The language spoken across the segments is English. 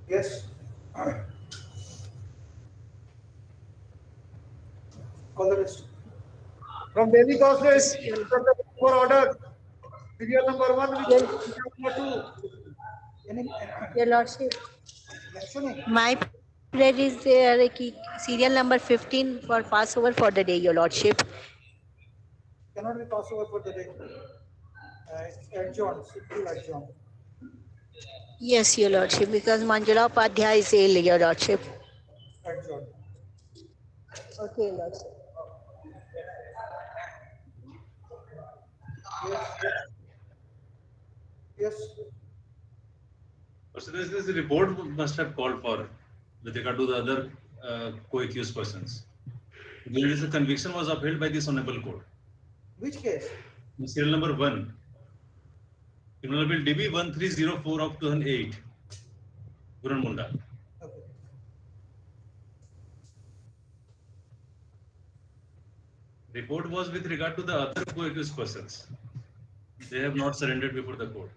Yes. Call the list. From Delhi Yes, Consulate, for order. Serial number 1 with your, serial number 2. Any your Lordship. mentioning? My prayer is serial number 15 for Passover for the day, Your Lordship. Cannot be Passover for the day. It's adjourned. Simply adjourned. Yes, Your Lordship, because Manjula Upadhyay is ill, Your Lordship. Adjourned. Okay, Your Lordship. Yes. Yes. So this report must have called for with regard to the other co-accused persons. Then this conviction was upheld by this honorable court. Which case? Serial number 1, criminal bill DB 1304 of 2008, Gurun Munda. Okay. Report was with regard to the other co-accused persons. They have not surrendered before the court.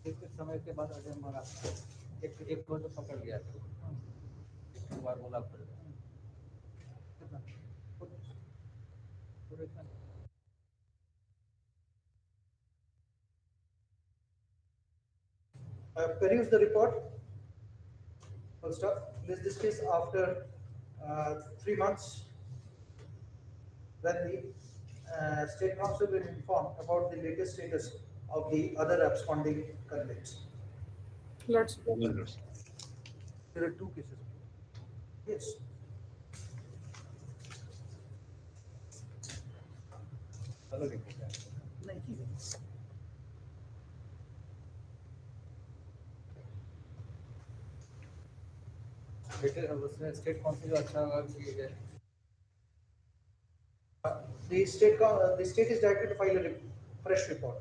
एक समय के बाद अजय मारा एक बार तो पकड़ लिया था एक बार बोला Peruse the report. First up, this case after 3 months, when the State Council will inform about the latest status of the other absconding convicts. Lordship. There are 2 cases. Yes. अलग रिपोर्ट है नहीं बेटे उसमें स्टेट काउंसिल जो अच्छा होगा कि the state is directed to file a fresh report.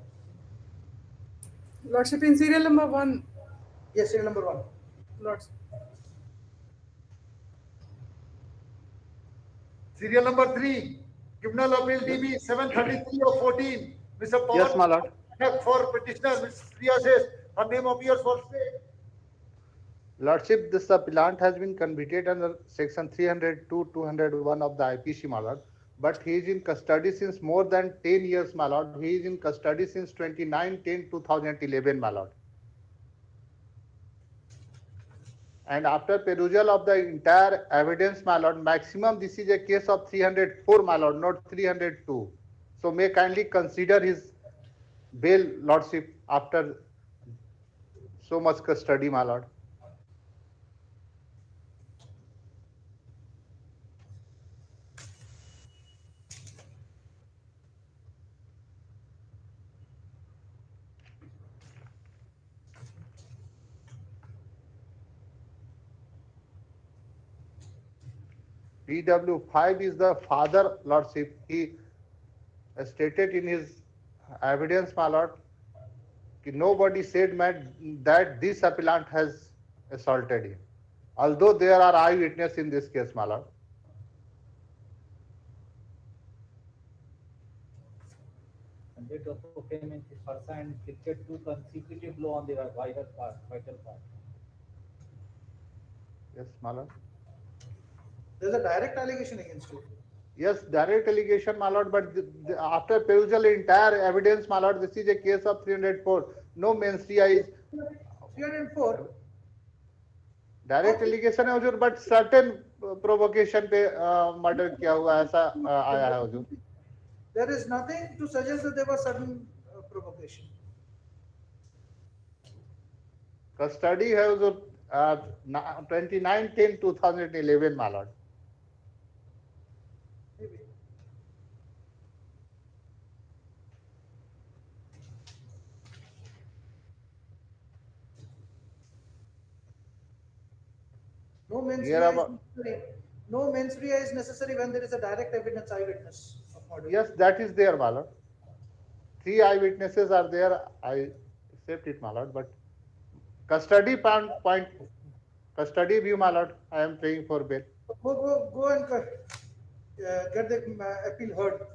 Lordship, in serial number 1. Yes, serial number 1. Lordship. Serial number 3, criminal appeal DB 733 of 14. Mr. Pawan. Yes, my lord. For petitioner, Ms. Priya says, her name appears for state. Lordship, this appellant has been convicted under section 302-201 of the IPC, my lord. But he is in custody since more than 10 years, my lord. He is in custody since 29/10/2011, my lord. And after perusal of the entire evidence, my lord, maximum this is a case of 304, my lord, not 302. So may kindly consider his bail, lordship, after so much custody, my lord. PW5 is the father, lordship. He stated in his evidence, my lord, nobody said that this appellant has assaulted him. Although there are eyewitnesses in this case, my lord. And it also came in Farsa and inflicted 2 consecutive blows on the vital part. Yes, my lord. There's a direct allegation against you. Yes, direct allegation, my lord, but after perusal entire evidence, my lord, this is a case of 304. No mens rea is 304. Direct allegation है हुजूर, but certain provocation पे murder किया हुआ ऐसा आया है हुजूर. There is nothing to suggest that there was sudden provocation. Custody है हुजूर 29/10/2011 my lord. Maybe. No mens Here rea is about, necessary. No mens rea is necessary when there is a direct evidence eyewitness of murder. yes, that is there my lord. 3 eyewitnesses are there, I accept it my lord, but custody point custody view my lord, I am praying for bail. Go and get the appeal heard.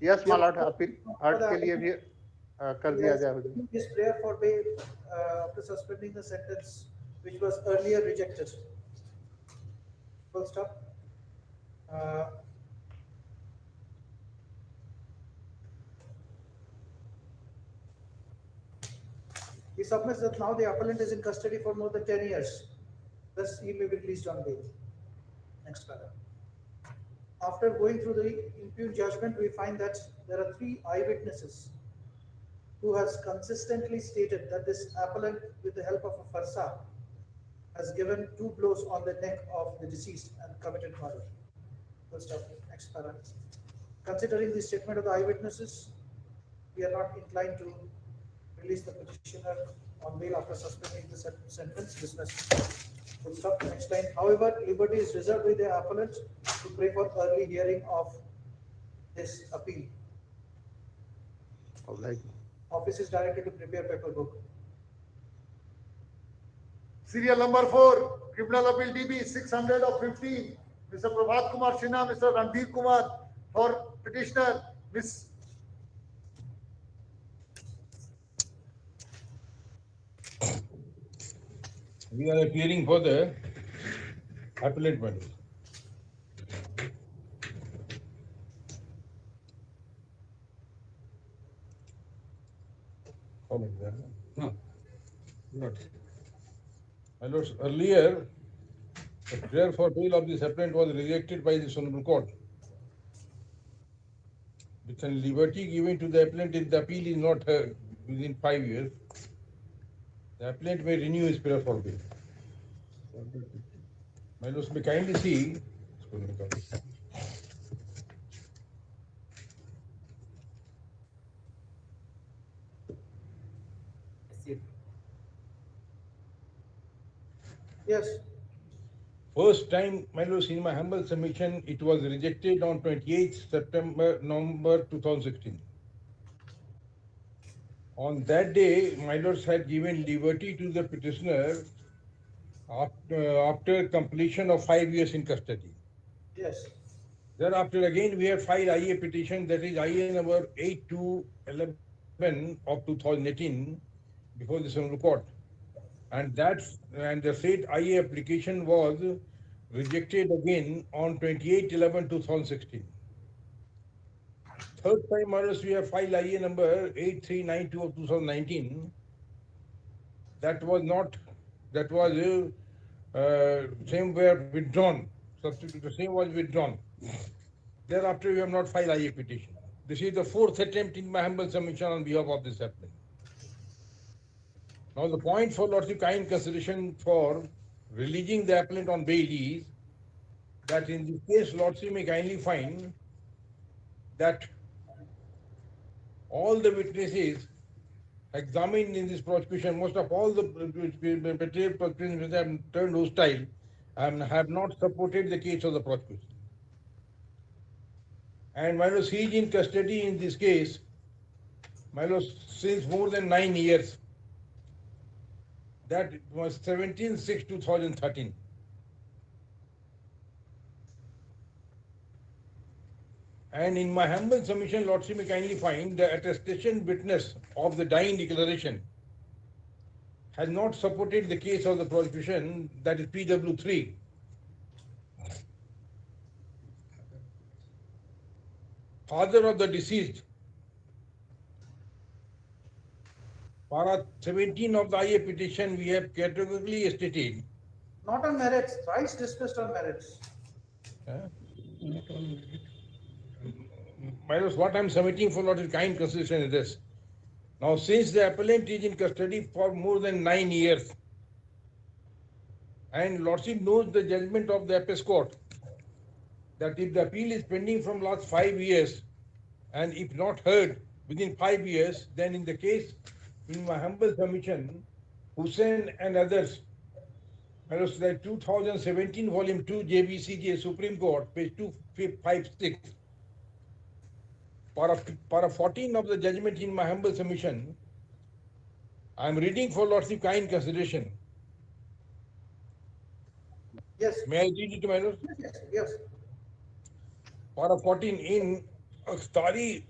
Yes my lord, appeal heard के लिए भी कर दिया जाए हुजूर. His prayer for bail after suspending the sentence, which was earlier rejected. Full stop. He submits that now the appellant is in custody for more than 10 years. Thus, he may be released on bail. Next paragraph. After going through the impugned judgment, we find that there are 3 eyewitnesses who has consistently stated that this appellant, with the help of a farsa, has given 2 blows on the neck of the deceased and committed murder. First up, next paragraph. Considering the statement of the eyewitnesses, we are not inclined to release the petitioner on bail after suspending the sentence. Dismissed. Full stop. Next line. However, liberty is reserved with the appellant to pray for early hearing of this appeal. Alright. Office is directed to prepare paper book. Serial number 4, criminal appeal DB 600 of 15, Mr. Prabhat Kumar Sinha, Mr. Randhir Kumar, for petitioner, Miss. We are appearing for the appellate body. Following that. No, not. My lords, earlier, the prayer for bail of this appellant was rejected by the Honorable Court. With a liberty given to the appellant if the appeal is not heard within 5 years, the appellant may renew his prayer for bail. My lords, may kindly see. Yes. First time, my lords, in my humble submission, it was rejected on 28th November 2016. On that day, my lords had given liberty to the petitioner after completion of 5 years in custody. Yes. Thereafter, again, we have filed IA petition, that is IA number 8211 of 2018 before the Honorable Court. And the said IA application was rejected again on 28/11/2016. Third time, my lords, we have filed IA number 8392 of 2019. That was same were withdrawn. Substitute the same was withdrawn. Thereafter, we have not filed IA petition. This is the 4th attempt in my humble submission on behalf of this appellant. Now, the point for lordship kind consideration for releasing the appellant on bail is that in this case, lordship may kindly find that all the witnesses examined in this prosecution, most of all the material prosecutions have turned hostile and have not supported the case of the prosecution. And my lord, he is in custody in this case, my lord, since more than 9 years. That was 17/6/2013. And in my humble submission, lordship may kindly find the attestation witness of the dying declaration has not supported the case of the prosecution, that is PW3. Father of the deceased, para 17 of the IA petition, we have categorically stated. Not on merits, thrice dismissed on merits. My lords, what I am submitting for Lord's kind consideration is this. Now, since the appellant is in custody for more than 9 years, and Lordship knows the judgment of the Apex Court, that if the appeal is pending from last 5 years, and if not heard within 5 years, then in the case, in my humble submission, Hussain and others, my lords, like 2017 volume 2 JBCJ Supreme Court, page 256, para 14 of the judgment in my humble submission, I am reading for Lordship kind consideration. Yes. May I read it to my lord? Yes. Para 14 in Akhtari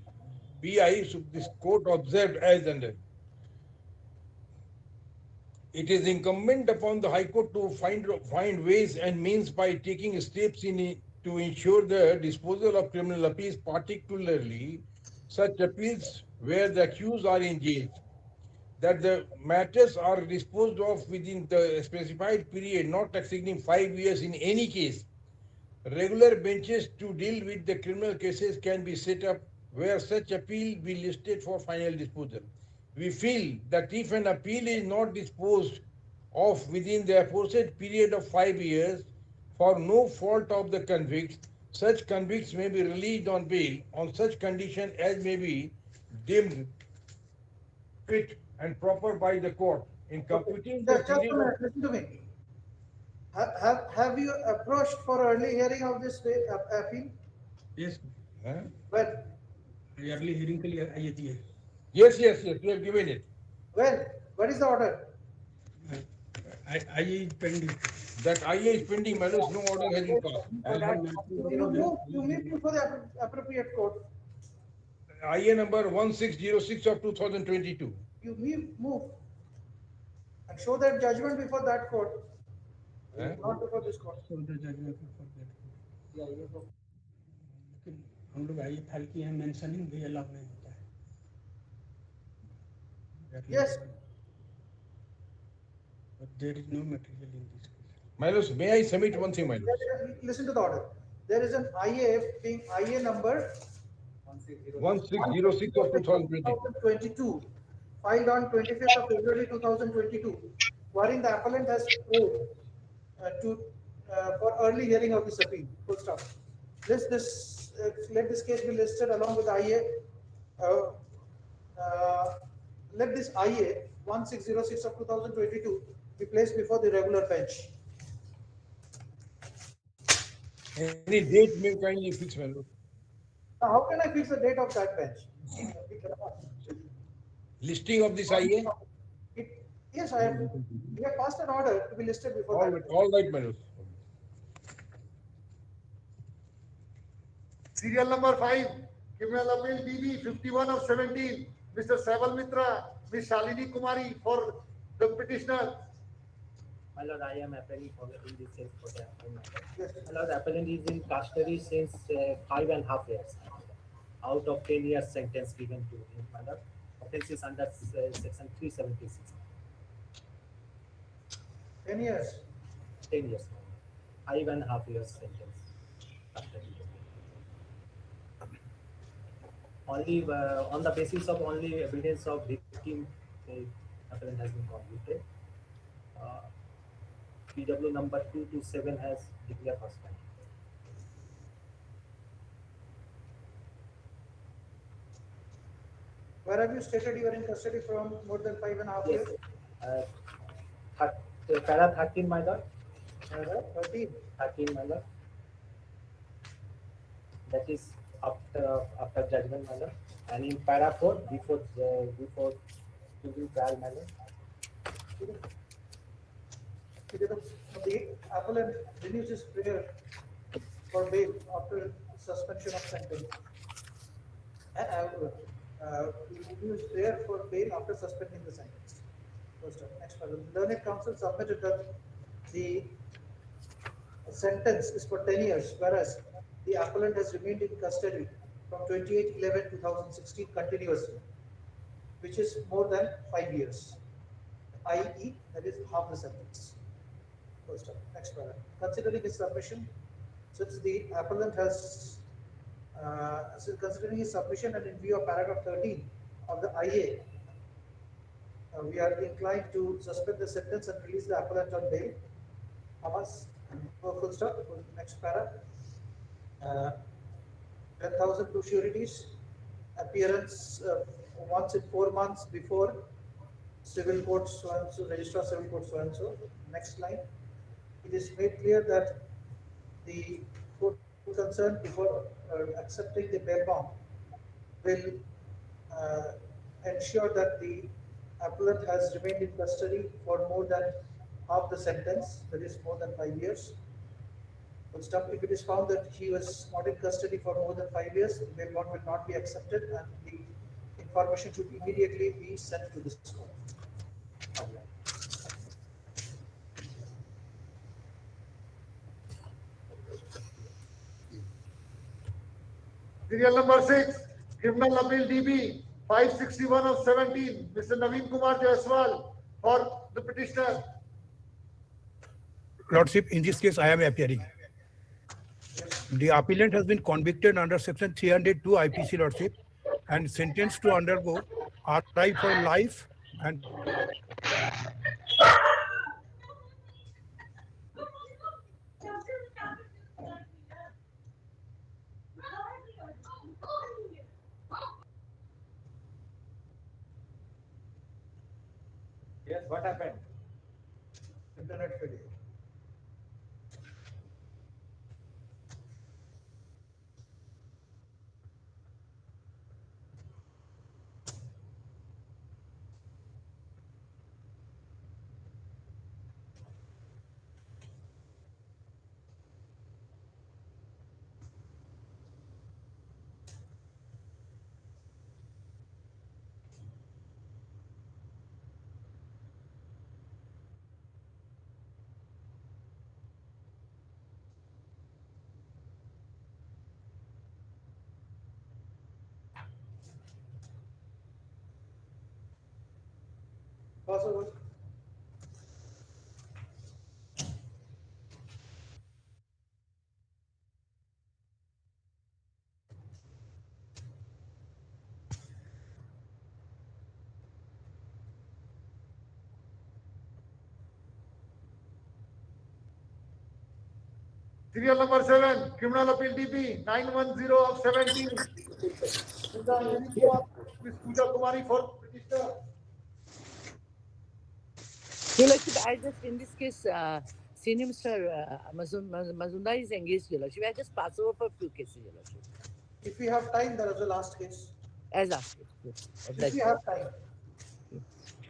BI, this court observed as under. It is incumbent upon the High Court to find ways and means by taking steps in to ensure the disposal of criminal appeals, particularly such appeals where the accused are in jail, that the matters are disposed of within the specified period, not exceeding 5 years in any case. Regular benches to deal with the criminal cases can be set up where such appeal be listed for final disposal. We feel that if an appeal is not disposed of within the aforesaid period of 5 years for no fault of the convicts, such convicts may be released on bail on such condition as may be deemed fit and proper by the court in computing the Just a period of... minute, listen to me. Have you approached for early hearing of this appeal? Yes, Huh? When? early hearing के लिए आइए दिए. Yes, we have given it. When? What is the order? आइए pending. That IA is pending, my lords, no order has been passed. I have not- You meet before the appropriate court. IA number 1606 of 2022. You move and show that judgment before that court, not before this court. So the judgment for that. Yeah, you go. लेकिन हम लोग आइए file की है mentioning भी allow नहीं होता है. Yes. But there is no material in this case. My lords, may I submit one thing, my lords? Listen to the order. There is an IA being IA number 1606 of 2020. filed on 25th of February 2022, wherein the appellant has paid for early hearing of this appeal. Full stop. Let this case be listed along with IA. Let this IA 1606 of 2022 be placed before the regular bench. Any date may kindly fix, my lord. Now, how can I fix the date of that bench? Listing of this IA? Yes, we have passed an order to be listed before that. All right, my lord. Serial number 5, criminal appeal DB 51 of 17, Mr. Saibal Mitra, Ms. Shalini Kumari for the petitioner. My lord, I am appelling for in this case for the matter. My lord, appellant is in custody since 5.5 years. Out of 10 years sentence given to him, my lord. Offense is under section 376. 10 years. 10 years. 5.5 years sentence. Only on the basis of only evidence of victim, the appellant has been convicted. PW number 227 has declared first time. Where have you stated you are in custody from more than 5.5 Yes. years? Para 13, my lord. 13. 13, my lord. That is after judgment, my lord. And in para 4, before to be trial, my lord. The appellant renews his prayer for bail after suspension of sentence. Renews prayer for bail after suspending the sentence. First up, next one. Learned counsel submitted that the sentence is for 10 years, whereas the appellant has remained in custody from 28/11/2016 continuously, which is more than 5 years, i.e., that is half the sentence. First up, next paragraph. Considering his submission, since the appellant has, considering his submission and in view of paragraph 13 of the IA, we are inclined to suspend the sentence and release the appellant on bail. Hamas, full stop, next para. 10,000 to sureties, appearance once in 4 months before civil court so and so, registrar civil court so and so. Next line. It is made clear that the court concerned before accepting the bail bond will ensure that the appellant has remained in custody for more than half the sentence, that is more than 5 years. If it is found that he was not in custody for more than 5 years, bail bond will not be accepted and the information should immediately be sent to this court. Serial number 6, Criminal Appeal DB 561 of 17, Mr. Naveen Kumar Jaiswal for the petitioner. Lordship, in this case, I am appearing. The appellant has been convicted under section 302 IPC, Lordship, and sentenced to undergo RI for life and Yes, what happened? Internet failure. Pass over. Serial number 7, Criminal Appeal DB 910 of 17, Mr. Naveen Kumar, Ms. Pooja Kumari for petitioner. Your Lordship, I just, in this case, Senior Mr. Mazumdar is engaged, Your Lordship. I just pass over for a few cases, Your Lordship. If we have time, there is the last case. As asked. Yes. If we have time.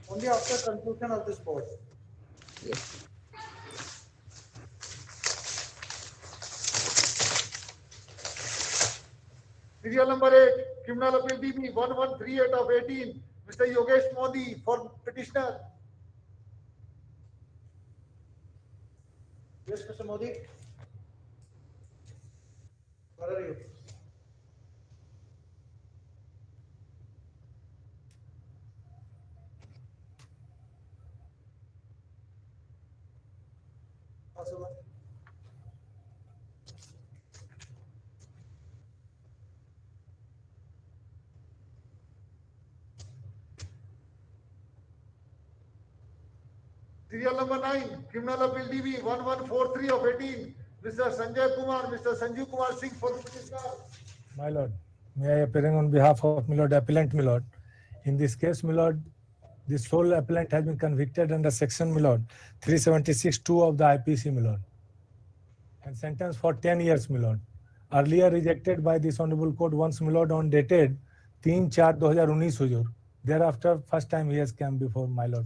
Only after conclusion of this board. Yes. Serial number 8, Criminal Appeal DB 1138 of 18, Mr. Yogesh Modi for petitioner. Yes, Mr. Modi. Where are you? Pass over. Serial number 9, Criminal Appeal DB 1143 of 18, Mr. Sanjay Kumar, Mr. Sanjeev Kumar Singh for the petitioner. My lord, may I appearing on behalf of my lord appellant, my lord. In this case, my lord, the sole appellant has been convicted under section, my lord, 376(2) of the IPC, my lord, and sentenced for 10 years, my lord. Earlier rejected by this honorable court once, my lord, on dated 3/4/2019, huzur. Thereafter, first time he has come before my lord.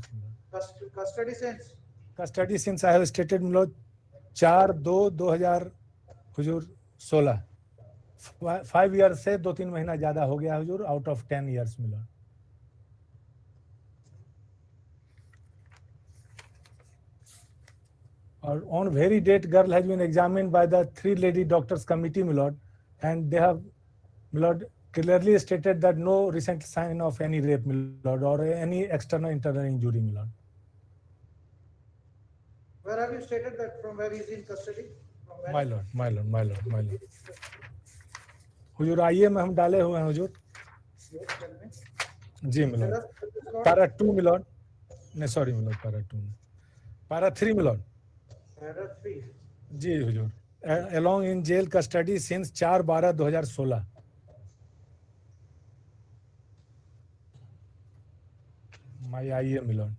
Custody since? Custody since I have stated, my lord, 4/2/2016. 5 years से 2-3 महीना ज्यादा हो गया हुजूर, out of 10 years, my lord. On very date, girl has been examined by the 3 lady doctors committee, my lord, and they have, my lord, clearly stated that no recent sign of any rape, my lord, or any external internal injury, my lord. Where have you stated that from where he is in custody? From when? My lord, my lord, my lord, my lord. हुजूर आइए में हम डाले हुए हैं हुजूर. Yes, tell me. Ji my Tell lord. us, Lord. Para 2 my lord. No, sorry my lord, para 2. Para 3 my lord. Para 3. Ji Hazur. Along in jail custody since 4/12/2016. My IE my lord.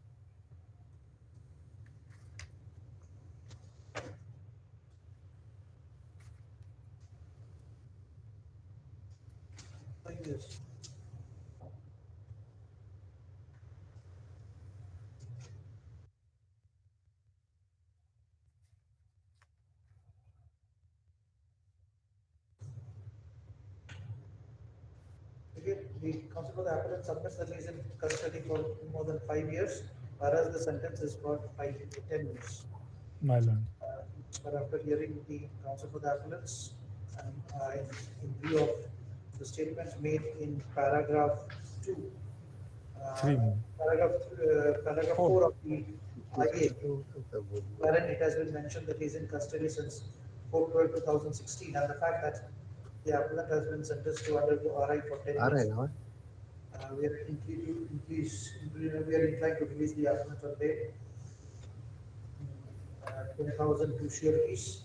Yes. Again, the counsel for the appellant submits that he is in custody for more than 5 years, whereas the sentence is for 5 to 10 years. My lord. But after hearing the counsel for the appellants and in view of the statements made in paragraph 2, 3. paragraph 4 of the IA, wherein it has been mentioned that he is in custody since 4/12/2016, and the fact that the appellant has been sentenced to undergo RI for 10 years. We are inclined to release the appellant on bail. 10,000 to sureties.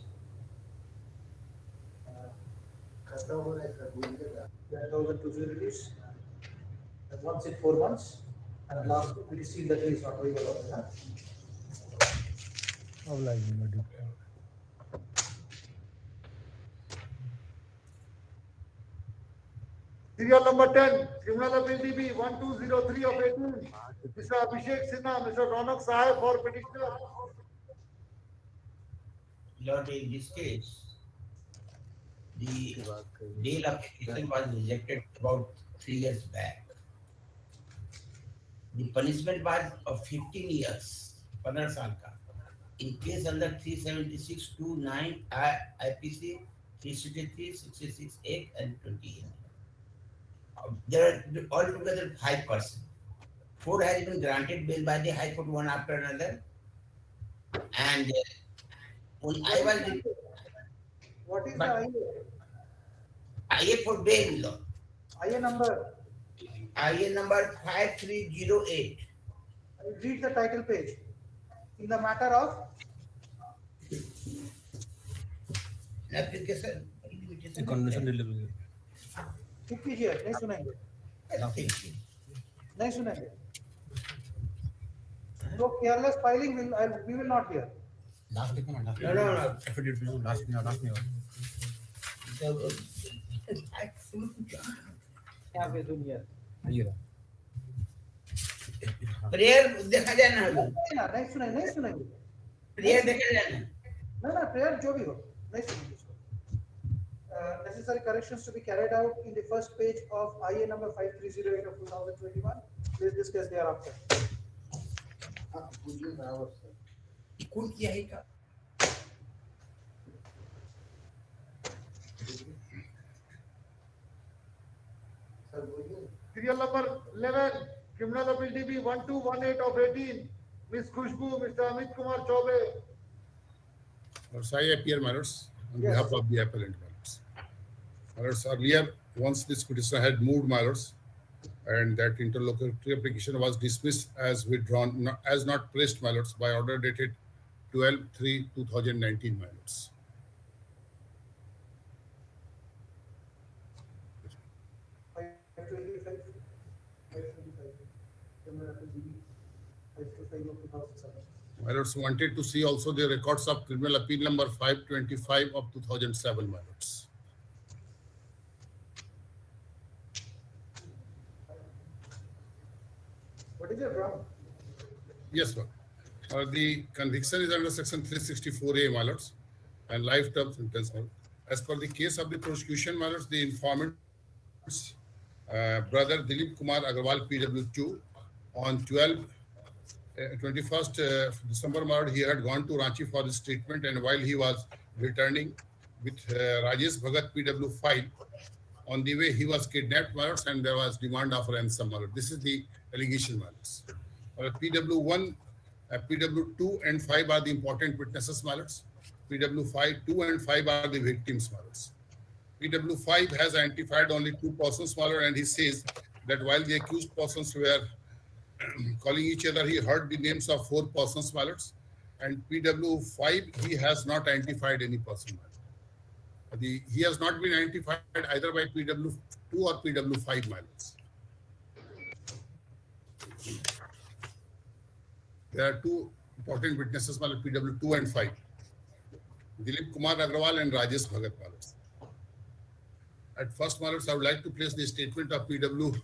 10,000 to sureties. And once in 4 months. And last, we see that he is not very well. Serial number 10, criminal appeal DB 1203 of 18. Mr. Abhishek Sinha, Mr. Ronak Sahib for petitioner. Lord, in this case, the bail application was rejected about 3 years back. The punishment was of 15 years, 15 साल का. In case under 376(2)(9) IPC 363, 66(8) and 28. There are altogether 5 persons. 4 has been granted bail by the High Court one after another. And when I was... What is the IA? IA for bail law. IA number? IA number 5308. Read the title page. In the matter of? Application. Condition delivery. ठीक कीजिए, नहीं सुनेंगे नहीं सुनेंगे So careless filing we will not hear. Last week, No. last me. क्या बेदुनिया prayer देखा जाए ना नहीं सुनेंगे प्रेयर देखा जाए ना प्रेयर जो भी हो नहीं सुनेंगे necessary corrections to be carried out in the first page of IA number 5308 of 2021. Please discuss thereafter. कौन किया है का Serial number 11, criminal appeal DB 1218 of 18. Ms. Khushbu, Mr. Amit Kumar Chaube. I appear, my lords, on behalf of the appellant, my lords. My lords, earlier, once this petitioner had moved, my lords, and that interlocutory application was dismissed as withdrawn, as not placed, my lords, by order dated 12/3/2019, my lords. My lords wanted to see also the records of criminal appeal number 525 of 2007, my lords. What is your ground? Yes, sir. The conviction is under section 364A, my lords, and lifetime sentence, my lords. As per the case of the prosecution, my lords, the informant's brother Dilip Kumar Agarwal, PW2, on 21st December, my lord, he had gone to Ranchi for his treatment, and while he was returning with Rajesh Bhagat PW5, on the way he was kidnapped, my lords, and there was demand of ransom, my lord. This is the allegation, my lords. PW1, PW2 and 5 are the important witnesses, my lords. PW5, 2 and 5 are the victims, my lords. PW5 has identified only 2 persons, my lord, and he says that while the accused persons were calling each other, he heard the names of 4 persons, my lords. And PW5, he has not identified any person, my lord. He has not been identified either by PW2 or PW5, my lords. There are 2 important witnesses, my lord, PW2 and 5. Dilip Kumar Agrawal and Rajesh Bhagat, my lords. At first, my lords, I would like to place the statement of PW2,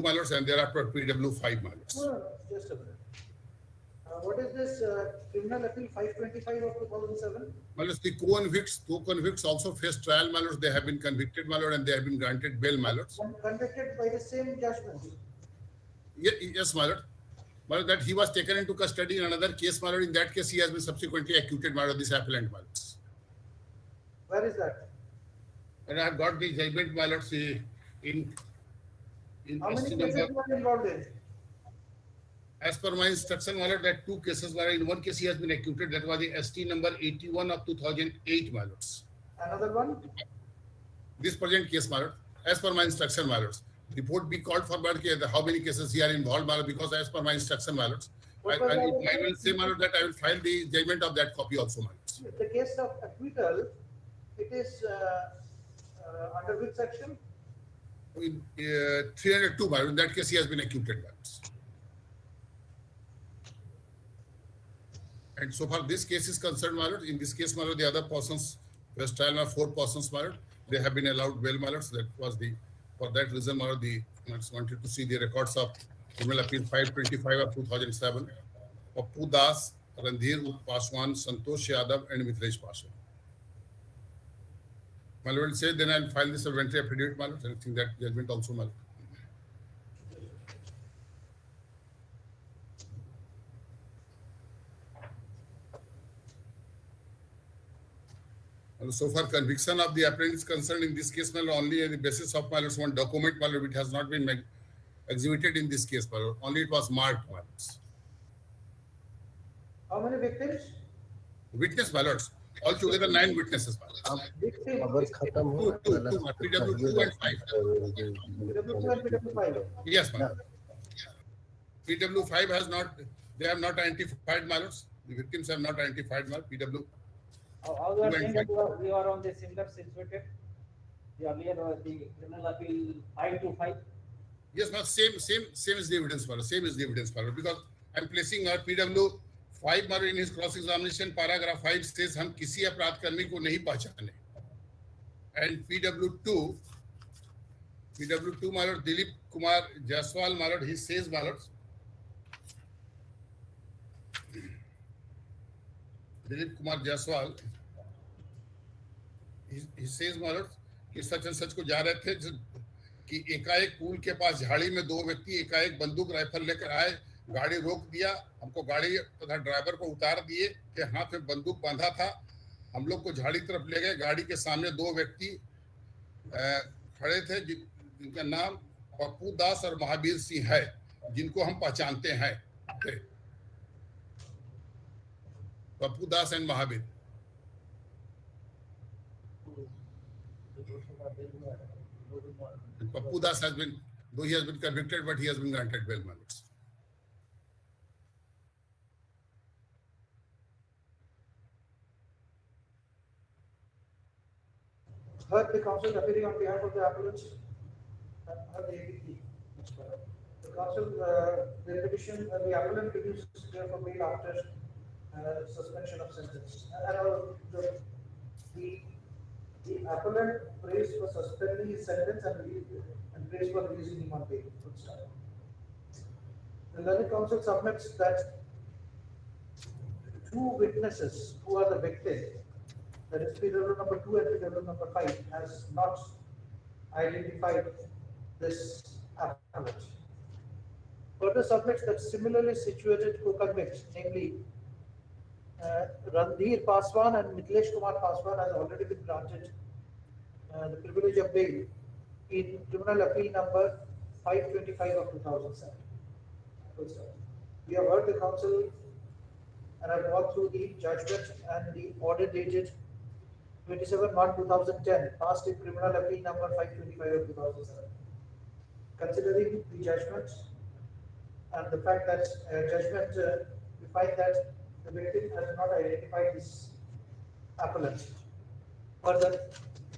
my lords, and thereafter PW5, my lords. No, just a minute. What is this criminal appeal 525 of 2007? My lords, the co-convicts also faced trial, my lords. They have been convicted, my lord, and they have been granted bail, my lords. Convicted by the same judgment. Yes, my lord. My lord, that he was taken into custody in another case, my lord. In that case, he has been subsequently acquitted, my lord, this appellant, my lords. Where is that? And I have got the judgment, my lords, in How many ST cases number. were involved in? As per my instruction, my lord, that 2 cases were in one case he has been acquitted. That was the ST number 81 of 2008, my lords. Another one? This present case, my lord, as per my instruction, my lords. Report be called for how many cases he are involved, my lord, because as per my instruction, my lords. I will say, my lord, that I will file the judgment of that copy also, my lords. The case of acquittal, it is under which section? In 302, my lord. In that case, he has been acquitted, my lords. And so far this case is concerned, my lord, in this case, my lord, the other persons, first trial are 4 persons, my lord, they have been allowed bail, my lord. So that was for that reason, my lord, the wanted to see the records of criminal appeal 525 of 2007, Pappu Das, Randhir Paswan, Santosh Yadav, and Mithresh Paswan. My lord will say, then I'll file this voluntary affidavit, my lord, and I think that judgment also, my lord. And so far, conviction of the appellant is concerned in this case, my lord, only on the basis of, my lord, one document, my lord, which has not been exhibited in this case, my lord. Only it was marked, my lord. How many victims? Witness, my lords. Altogether 9 witnesses, my lord. Victims? PW2 and 5. PW2 and PW5. Yes, my lord. PW5 has not, they have not identified, my lords. The victims have not identified, my lord. PW. How you are saying that you are on the similar situated? The earlier the criminal appeal 525. Yes, ma'am. Same is the evidence, my lord. Same is the evidence, my lord. Because I'm placing our PW5, my lord, in his cross-examination, paragraph 5 says, हम किसी अपराध करने को नहीं पहचाने. And PW2, my lord, Dilip Kumar Jaiswal, my lord, he says, my lord, Dilip Kumar Jaiswal, he says, my lord, कि such and such को जा रहे थे कि एकाएक पुल के पास झाड़ी में 2 व्यक्ति एकाएक बंदूक राइफल लेकर आए, गाड़ी रोक दिया, हमको गाड़ी तथा ड्राइवर को उतार दिए कि हाथ में बंदूक बांधा था, हम लोग को झाड़ी तरफ ले गए, गाड़ी के सामने 2 व्यक्ति खड़े थे जिनका नाम पप्पू दास और महावीर सिंह है, जिनको हम पहचानते हैं, Pappu Das and Mahavir. And Pappu Das has been, though he has been convicted, but he has been granted bail, my lords. Heard the counsel appearing on behalf of the appellants. The counsel, the petition, the appellant reduces for bail after suspension of sentence. The appellant prays for suspending his sentence and prays for releasing him on bail. The learned counsel submits that 2 witnesses who are the victim, that is PW number 2 and PW number 5, has not identified this appellant. further submits that similarly situated co-convicts, namely Randhir Paswan and Mithilesh Kumar Paswan, has already been granted the privilege of bail in criminal appeal number 525 of 2007. Full stop. We have heard the counsel and have gone through the judgment and the order dated 27/1/2010, passed in criminal appeal number 525 of 2007. Considering the judgment and the fact that we find that the victim has not identified this appellant. Further,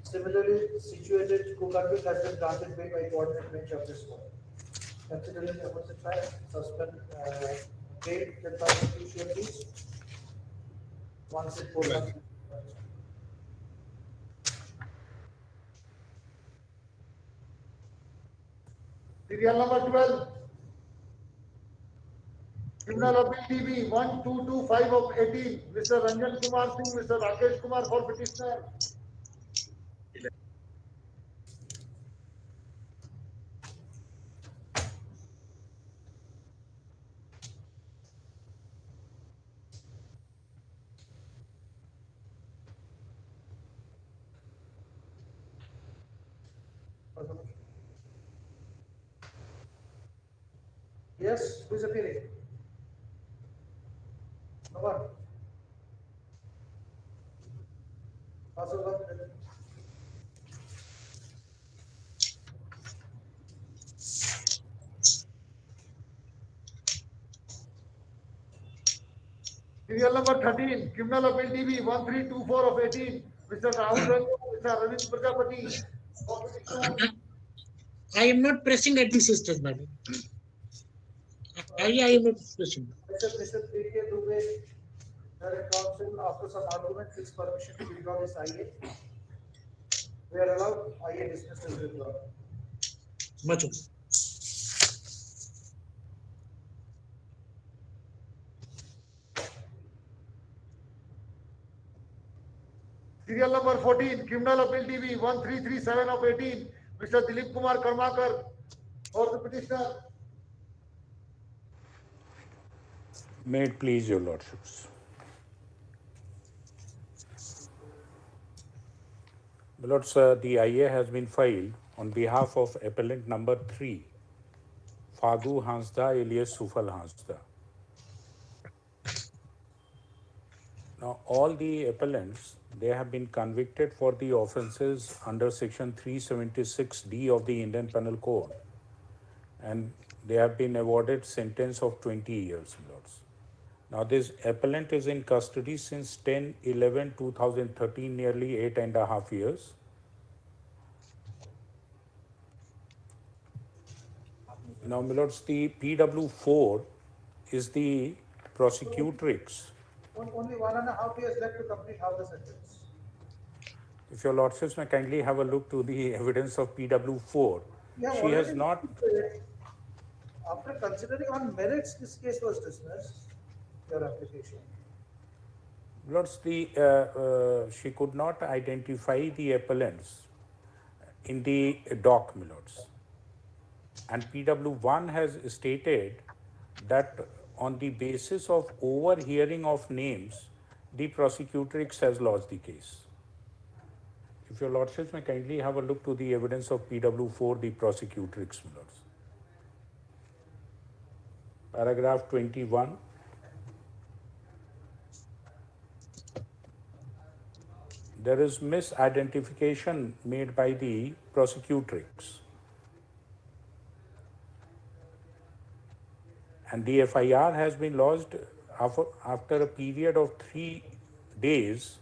similarly situated co-convict has been granted bail by coordinate bench of this court. Considering the opposite fact, suspend bail the prosecution is once it goes up. Serial number 12. Criminal Appeal TV 1225 of 18. Mr. Ranjan Kumar Singh, Mr. Rakesh Kumar for petitioner. Yes, who is appealing? No one. Pass over. Serial number 13. Criminal Appeal TV 1324 of 18. Mr. Rahul Ranjan, Mr. Ravind Prajapati for petitioner. I am not pressing at this stage, madam. I am not pressing. Mr. P.K. Dubey, Direct Counsel, after some argument, gives permission to withdraw this IA. We are allowed IA dismissed as withdrawn. Much. Serial number 14. Criminal Appeal TV 1337 of 18. Mr. Dilip Kumar Karmakar for the petitioner. May it please your lordships. My lords, the IA has been filed on behalf of appellant number 3, Fagu Hansda alias Sufal Hansda. Now, all the appellants, they have been convicted for the offences under section 376D of the Indian Penal Code, and they have been awarded sentence of 20 years, my lords. Now, this appellant is in custody since 10/11/2013, nearly 8.5 years. Now, my lords, the PW4 is the prosecutrix. Only 1.5 years left to complete half the sentence. If your lordships may kindly have a look to the evidence of PW4, she has not. After considering on merits, this case was dismissed. Your application. Lords, she could not identify the appellants in the doc, my lords. And PW1 has stated that on the basis of overhearing of names, the prosecutrix has lodged the case. If your lordships may kindly have a look to the evidence of PW4, the prosecutrix, my lords. Paragraph 21. There is misidentification made by the prosecutrix. And the FIR has been lodged after a period of 3 days.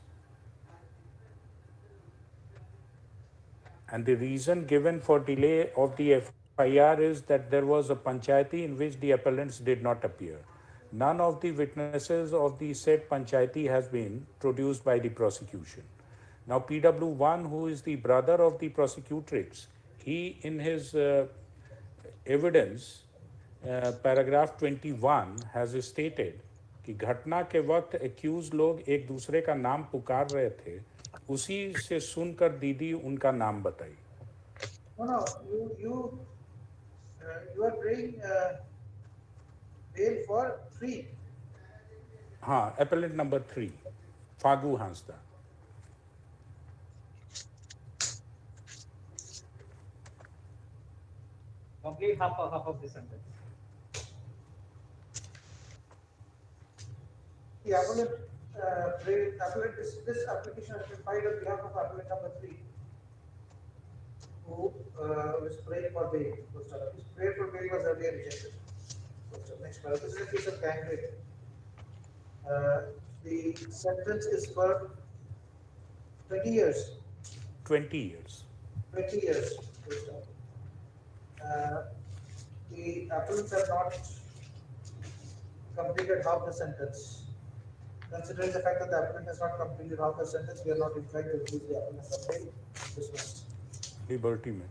And the reason given for delay of the FIR is that there was a panchayati in which the appellants did not appear. None of the witnesses of the said panchayati has been produced by the prosecution. Now, PW1, who is the brother of the prosecutrix, he in his evidence, paragraph 21 has stated कि घटना के वक्त accused लोग एक दूसरे का नाम पुकार रहे थे, उसी से सुनकर दीदी उनका नाम बताई. No, you are bringing bail for 3. Appellant number 3, Fagu Hansda. Complete half of the sentence. The appellant, this application has been filed on behalf of appellant number 3, who was praying for bail. His prayer for bail was earlier rejected. Next, this is a case of gang rape. The sentence is for 20 years. 20 years. 20 years. The appellants have not completed half the sentence. Considering the fact that the appellant has not completed half the sentence, we are not inclined to release the appellant from bail. Dismissed. Liberty mein.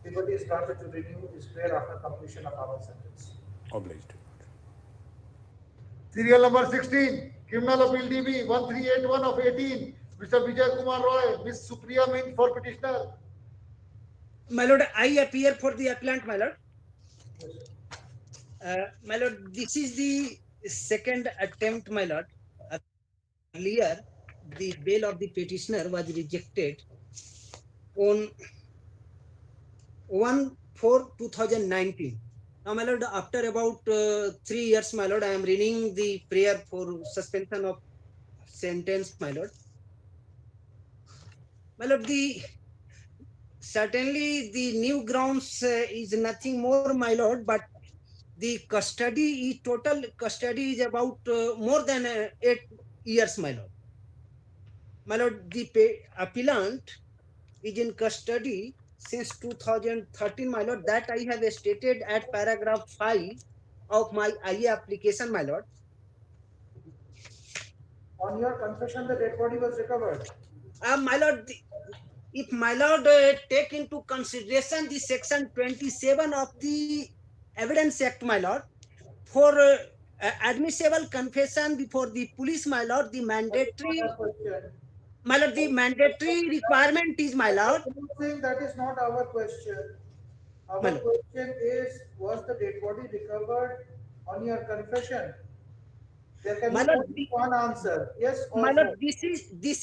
Liberty is granted to renew his prayer after completion of our sentence. Obliged. Serial number 16, Criminal Appeal DB 1381 of 18, Mr. Vijay Kumar Roy, Ms. Supriya Mint for petitioner. My lord, I appear for the appellant, my lord. My lord, this is the second attempt, my lord. Earlier, the bail of the petitioner was rejected on 1/4/2019. Now, my lord, after about 3 years, my lord, I am renewing the prayer for suspension of sentence, my lord. My lord, certainly the new grounds is nothing more, my lord, but the total custody is about more than 8 years, my lord. My lord, the appellant is in custody since 2013, my lord. That I have stated at paragraph 5 of my IA application, my lord. On your confession, the dead body was recovered. My lord, if my lord take into consideration the section 27 of the Evidence Act, my lord, for admissible confession before the police, my lord, the mandatory requirement is, my lord. That is not our question. Our question is, was the dead body recovered on your confession? There can be only one answer, yes or my no. lord, this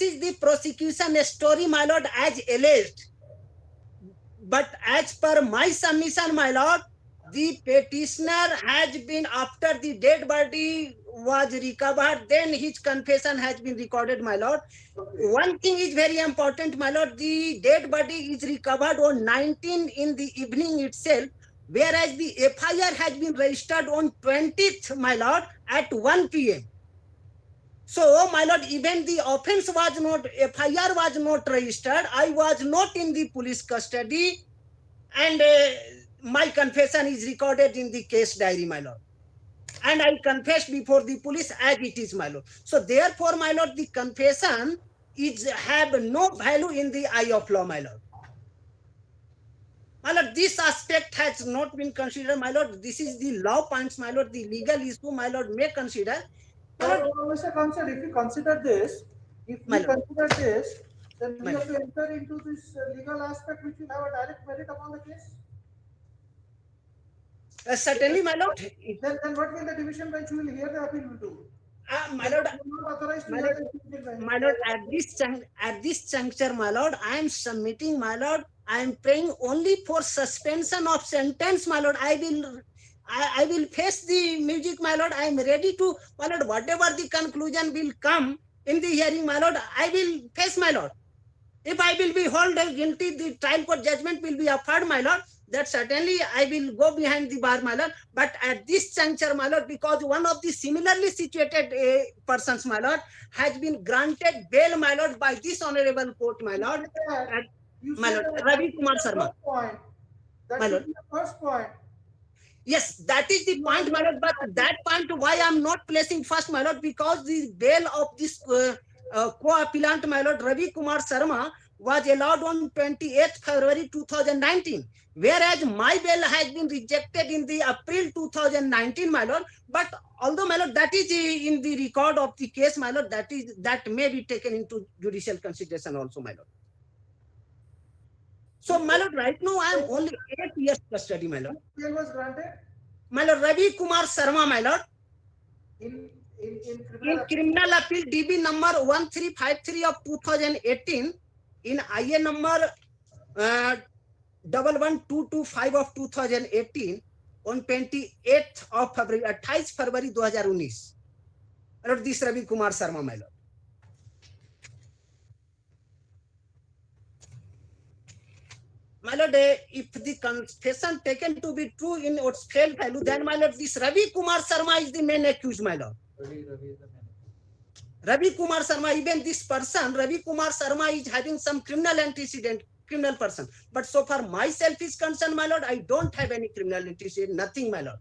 is the prosecution story, my lord, as alleged. But as per my submission, my lord, the petitioner has been, after the dead body was recovered, then his confession has been recorded, my lord. Okay. One thing is very important, my lord, the dead body is recovered on 19 in the evening itself, whereas the FIR has been registered on 20th, my lord, at 1 p.m. So, my lord, even the offense was not, FIR was not registered, I was not in the police custody, and my confession is recorded in the case diary, my lord. And I confessed before the police as it is, my lord. So, therefore, my lord, the confession have no value in the eye of law, my lord. My lord, this aspect has not been considered, my lord. This is the law points, my lord, the legal issue, my lord, may consider. Mr. Counsel, if you consider this, then we have to enter into this legal aspect which will have a direct merit upon the case. Certainly, my lord. Then what will the division bench will hear the appeal will do? My lord, at this juncture, my lord, I am submitting, my lord, I am praying only for suspension of sentence, my lord. I will face the music, my lord. I am ready to, my lord, whatever the conclusion will come in the hearing, my lord, I will face, my lord. If I will be held guilty, the trial court judgment will be affirmed, my lord. That certainly I will go behind the bar, my lord. But at this juncture, my lord, because one of the similarly situated persons, my lord, has been granted bail, my lord, by this honorable court, my lord. My lord, Ravi Kumar Sharma. That is the first point. Yes, that is the point, my lord. But that point, why I am not placing first, my lord, because the bail of this co-appellant, my lord, Ravi Kumar Sharma, was allowed on 28th February 2019, whereas my bail has been rejected in the April 2019, my lord. But although, my lord, that is in the record of the case, my lord, that may be taken into judicial consideration also, my lord. So, my lord, right now I am only 8 years custody, my lord. Bail was granted? My Lord, Ravi Kumar Sharma, my Lord. In In criminal criminal appeal DB number 1353 of 2018, in IA number 11225 of 2018, on 28th of February, 28 February 2019. My Lord, this Ravi Kumar Sharma, my Lord. My Lord, if the confession taken to be true in its face value, then my Lord, this Ravi Kumar Sharma is the main accused, my Lord. Ravi Kumar Sharma, even this person, Ravi Kumar Sharma is having some criminal antecedent, criminal person. But so far myself is concerned, my Lord, I don't have any criminal antecedent, nothing, my Lord.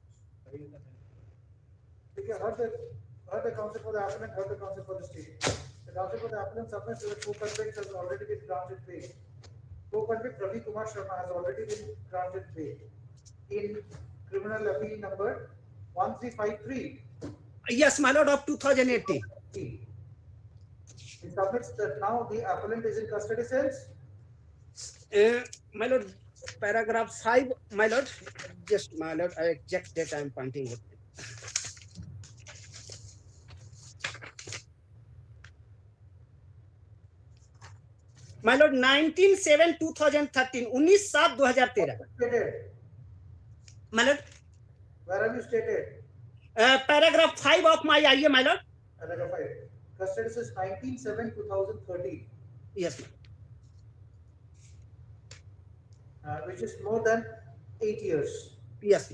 Heard the counsel for the appellant, heard the counsel for the state. The counsel for the appellant submits that co-convict has already been granted bail. Co-convict Ravi Kumar Sharma has already been granted bail in criminal appeal number 1353. Yes, my Lord, of 2018. He submits that now the appellant is in custody since. My Lord, paragraph 5, my Lord, just my Lord, exact date I am pointing out. My Lord, 19/7/2013, 19/7/2013. My Lord. Where have you stated? Paragraph 5 of my IA, my Lord. Paragraph 5. Custody says 19/7/2013. Yes, which is more than 8 years. Yes.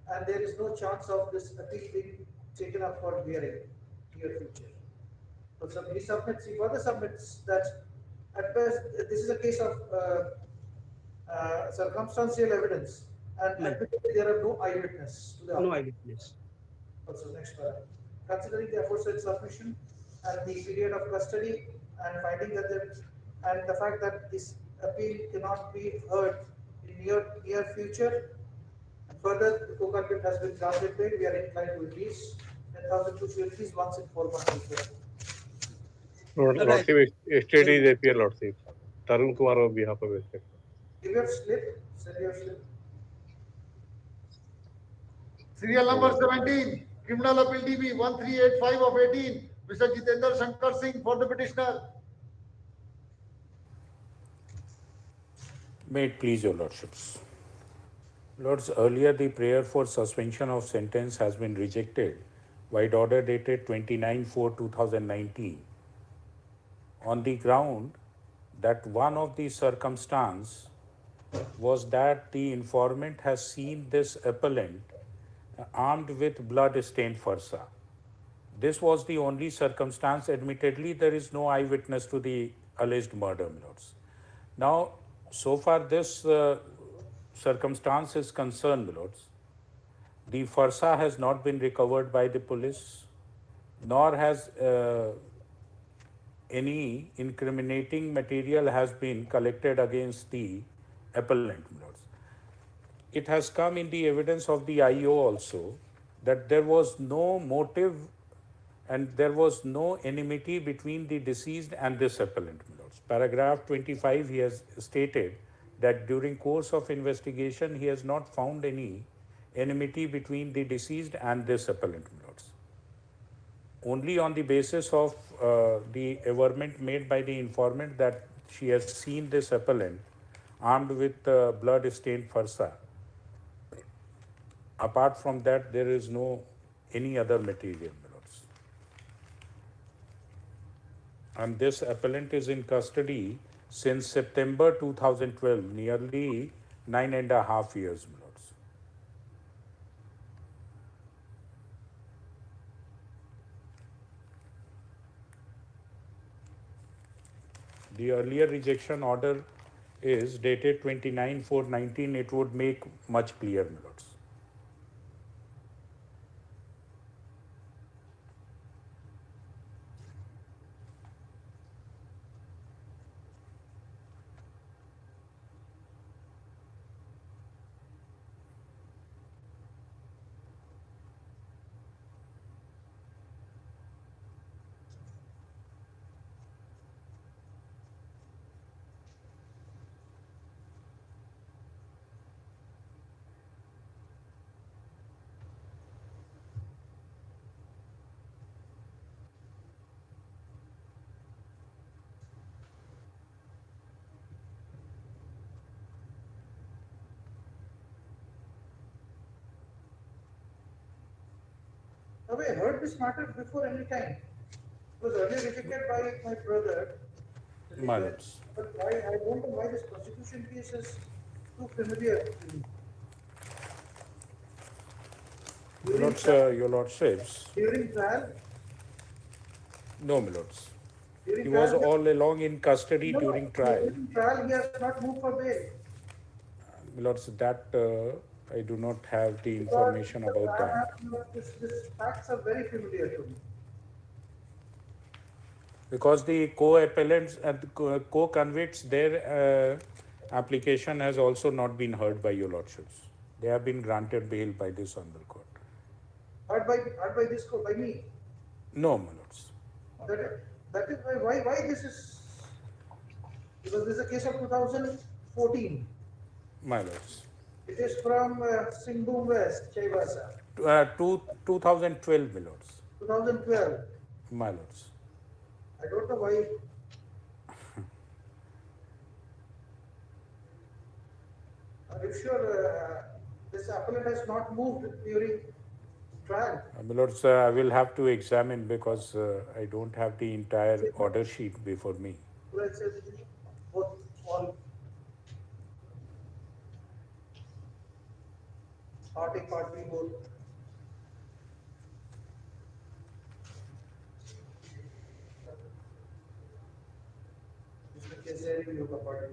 And there is no chance of this appeal being taken up for hearing near future. So he submits, he further submits that at best this is a case of circumstantial evidence, and admittedly there are no eyewitness to the no eyewitness. Also, next paragraph. Considering the aforesaid submission and the period of custody, and finding that the fact that this appeal cannot be heard in near future, further the co-convict has been granted bail. We are inclined to release 10,000 to release once in 4 months. Lordship, state is appear, Lordship. Tarun Kumar on behalf of state. Give your slip, send your slip. Serial number 17, criminal appeal DB 1385 of 18, Mr. Jitendra Shankar Singh for the petitioner. May it please your lordships. Lords, earlier the prayer for suspension of sentence has been rejected by order dated 29/4/2019 on the ground that one of the circumstance was that the informant has seen this appellant armed with blood-stained farsa. This was the only circumstance. Admittedly, there is no eyewitness to the alleged murder, my lords. Now, so far this circumstance is concerned, my lords, the farsa has not been recovered by the police, nor has any incriminating material has been collected against the appellant, my lords. It has come in the evidence of the IO also that there was no motive and there was no enmity between the deceased and this appellant, my lords. Paragraph 25, he has stated that during course of investigation, he has not found any enmity between the deceased and this appellant, my lords. Only on the basis of the averment made by the informant that she has seen this appellant armed with blood-stained farsa. Apart from that, there is no any other material, my lords. And this appellant is in custody since September 2012, nearly 9.5 years, my lords. The earlier rejection order is dated 29/4/19. It would make much clearer, my lords. Have I heard this matter before any time? It was earlier rejected by my brother. My lords. But why, I don't know why this prosecution case is too familiar to me. Your lordships. During trial? No, my lords. During He was trial, all along in custody no, during trial. during trial, he has not moved for bail. My lords, that I do not have the Because information about I that. have, this facts are very familiar to me. Because the co-appellants and co-convicts, their application has also not been heard by your lordships. They have been granted bail by this honorable court. Heard by this court, by me. No, my lords. That is why this is, because this is a case of 2014. My lords. It is from Singhbum West, Chaivasa. 2012, my lords. 2012. My lords. I don't know why. Are you sure this appellant has not moved during trial? My lords, I will have to examine because I don't have the entire order sheet before me. Let's say both, all part A, part B, both. इसमें कैसे review का part B?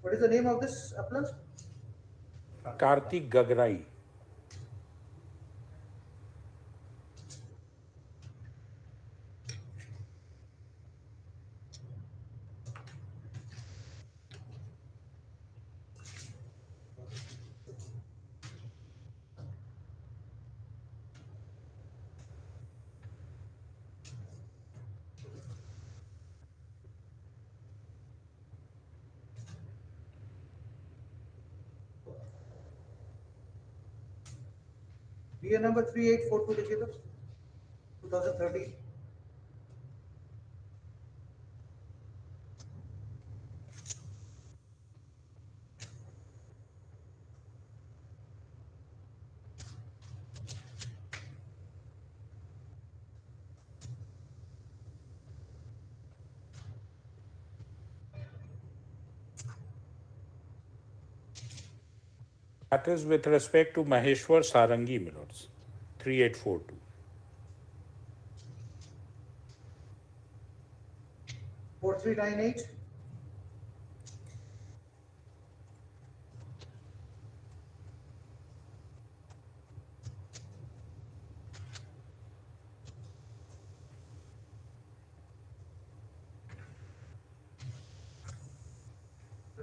What is the name of this appellant? Karthik Gagrai. DA number 3842 लिखिए तो 2013. That is with respect to Maheshwar Sarangi, my lords. 3842. Four 398.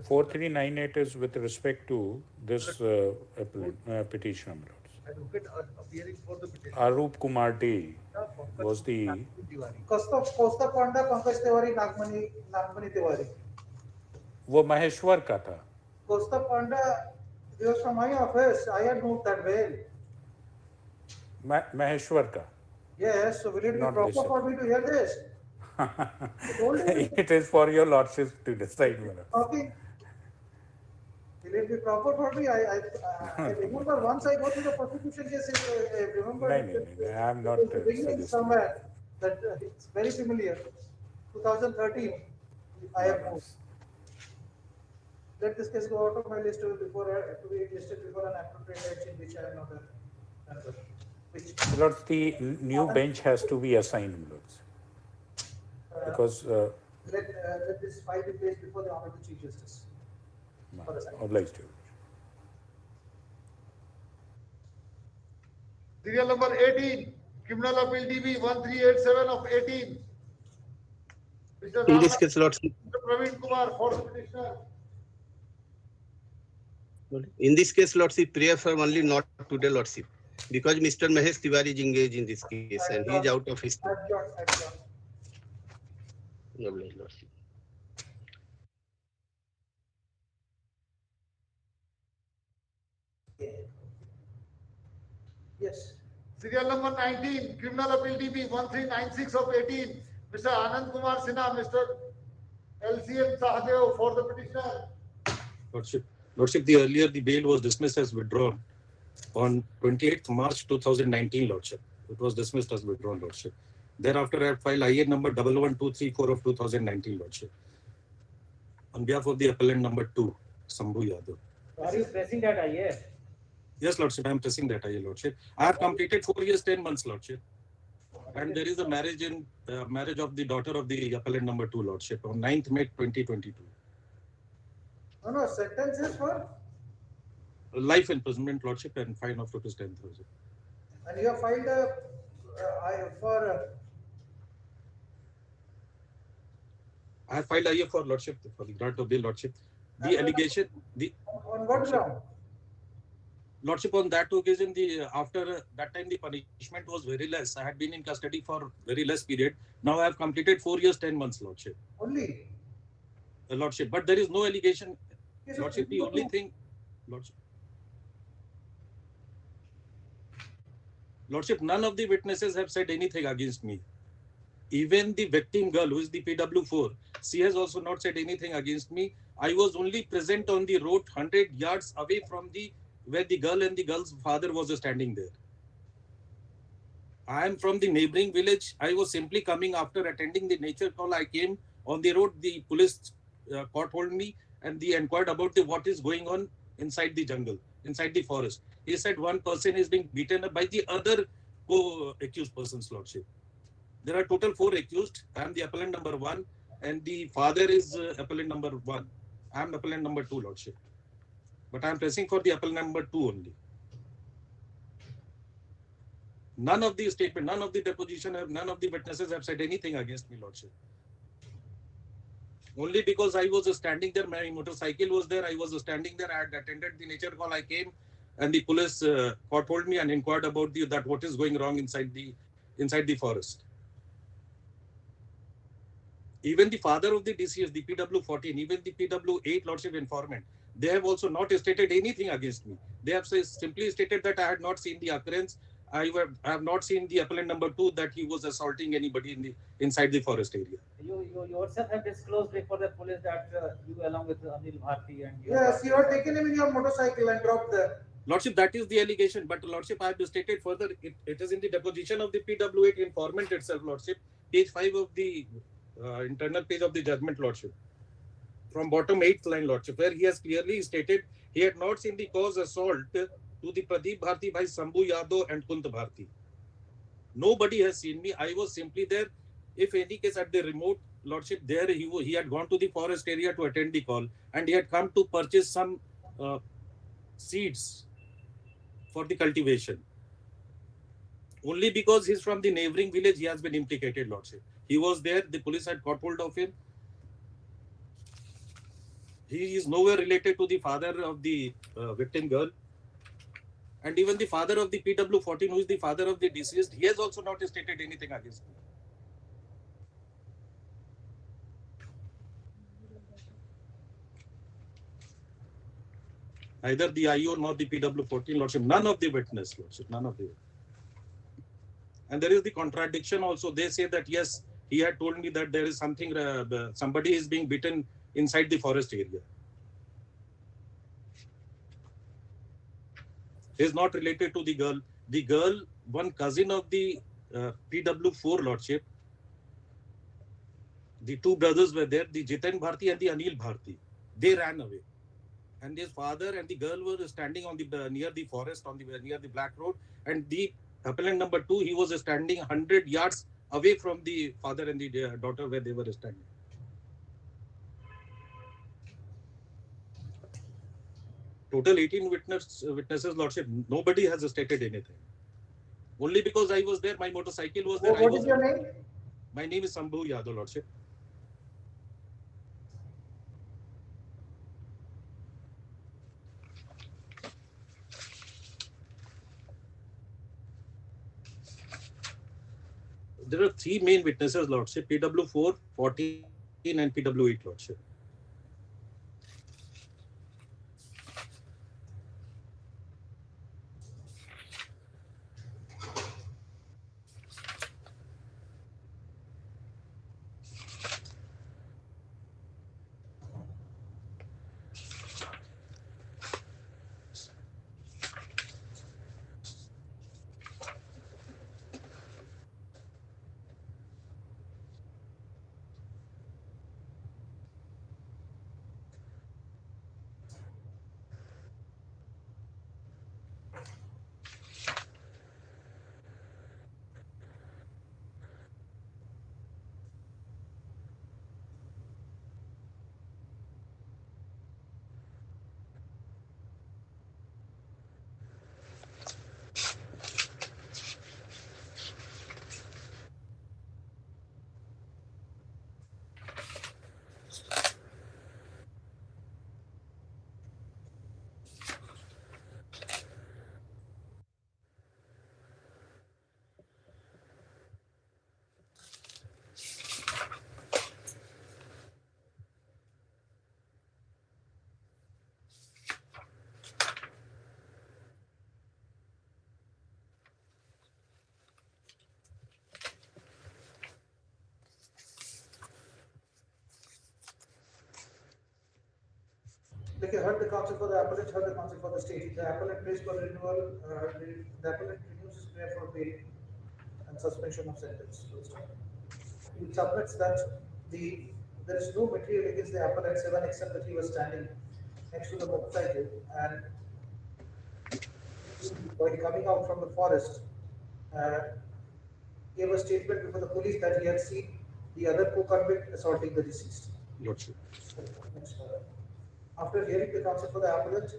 Four 398 is with respect to this petitioner, my lords. Advocate appearing for the petition. Arup Kumar Dey was the Costa Panda, Pankaj Tiwari, Nagmani Tiwari. वो महेश्वर का था. Costa Panda, he was from my office. I had moved that bail. Maheshwar का. Yes, so will it be Not proper this. for me to hear this? It is for your lordships to decide, my lords. Okay. Will it be proper for me? I remember once I go to the prosecution case, I remember No, I am not beginning somewhere that it's very familiar. 2013, I have moved. Let this case go out of my list before to be listed before an appropriate action which I am not a member. Lords, the new bench has to be assigned, my lords. Because let this file be placed before the Honorable Chief Justice. obliged to. Serial number 18, Criminal Appeal DB 1387 of 18. Mr. In this case, Lordship. Mr. Praveen Kumar, for petitioner. In this case, Lordship, prayer for only not today, Lordship. Because Mr. Mahesh Tiwari is engaged in this case and he is out of his. Obliged, Lordship. Yes. Serial number 19, Criminal Appeal DB 1396 of 18, Mr. Anand Kumar Sinha, Mr. LCM Sahadev for the petitioner. Lordship, the earlier the bail was dismissed as withdrawn on 28th March 2019, Lordship. It was dismissed as withdrawn, Lordship. Thereafter, I have filed IA number 11234 of 2019, Lordship. On behalf of the appellant number 2, Sambhu Yadav. Are you pressing that IA? Yes, Lordship, I am pressing that IA, Lordship. I have completed 4 years, 10 months, Lordship. And there is a marriage of the daughter of the appellant number 2, Lordship, on 9th May 2022. No, sentence is for? Life imprisonment, Lordship, and fine of rupees 10,000. And you have filed I have filed IA for Lordship, for the grant of bail, Lordship. The allegation, on what ground? Lordship, on that occasion, after that time, the punishment was very less. I had been in custody for very less period. Now I have completed 4 years, 10 months, Lordship. Only? Lordship, but there is no allegation. Yes, Lordship, the only thing, Lordship, none of the witnesses have said anything against me. Even the victim girl, who is the PW4, she has also not said anything against me. I was only present on the road 100 yards away from where the girl and the girl's father was standing there. I am from the neighboring village. I was simply coming after attending the nature call. I came on the road. The police caught hold me and they inquired about what is going on inside the jungle, inside the forest. He said one person is being beaten up by the other co-accused persons, Lordship. There are total 4 accused. I am the appellant number 1 and the father is appellant number 1. I am appellant number 2, Lordship. But I am pressing for the appellant number 2 only. None of the statement, none of the deposition, none of the witnesses have said anything against me, Lordship. Only because I was standing there, my motorcycle was there, I was standing there, I had attended the nature call, I came and the police caught hold me and inquired about what is going wrong inside the forest. Even the father of the deceased, the PW14, even the PW8 Lordship informant, they have also not stated anything against me. They have simply stated that I had not seen the occurrence. I have not seen the appellant number 2 that he was assaulting anybody inside the forest area. You yourself have disclosed before the police that you along with Anil Bharti and Yes, you have taken him in your motorcycle and dropped there. Lordship, that is the allegation. But Lordship, I have stated further, it is in the deposition of the PW8 informant itself, Lordship, page 5 of the internal page of the judgment, Lordship. From bottom 8th line, Lordship, where he has clearly stated he had not seen the cause assault to the Pradeep Bharti by Sambhu Yadav and Kunt Bharti. Nobody has seen me. I was simply there. If any case at the remote, Lordship, there he had gone to the forest area to attend the call and he had come to purchase some seeds for the cultivation. Only because he's from the neighboring village, he has been implicated, Lordship. He was there, the police had caught hold of him. He is nowhere related to the father of the victim girl. And even the father of the PW14, who is the father of the deceased, he has also not stated anything against me. Neither the IO nor the PW14, Lordship, none of the witness, Lordship, none of the. And there is the contradiction also. They say that, yes, he had told me that there is something, somebody is being beaten inside the forest area. He is not related to the girl. The girl, one cousin of the PW4 Lordship, the 2 brothers were there, the Jiten Bharti and the Anil Bharti. They ran away. And his father and the girl were standing on the near the forest, near the Black Road. And the appellant number 2, he was standing 100 yards away from the father and the daughter where they were standing. Total 18 witnesses, Lordship. Nobody has stated anything. Only because I was there, my motorcycle was there. What is your name? My name is Sambhu Yadav, Lordship. There are 3 main witnesses, Lordship, PW4, 14 and PW8, Lordship. Okay, heard the counsel for the appellant, heard the counsel for the state. The appellant pays for renewal, the appellant renews his prayer for bail and suspension of sentence. He submits that there is no material against the appellant even except that he was standing next to the motorcycle and while coming out from the forest, gave a statement before the police that he had seen the other co-convict assaulting the deceased. Lordship. After hearing the counsel for the appellant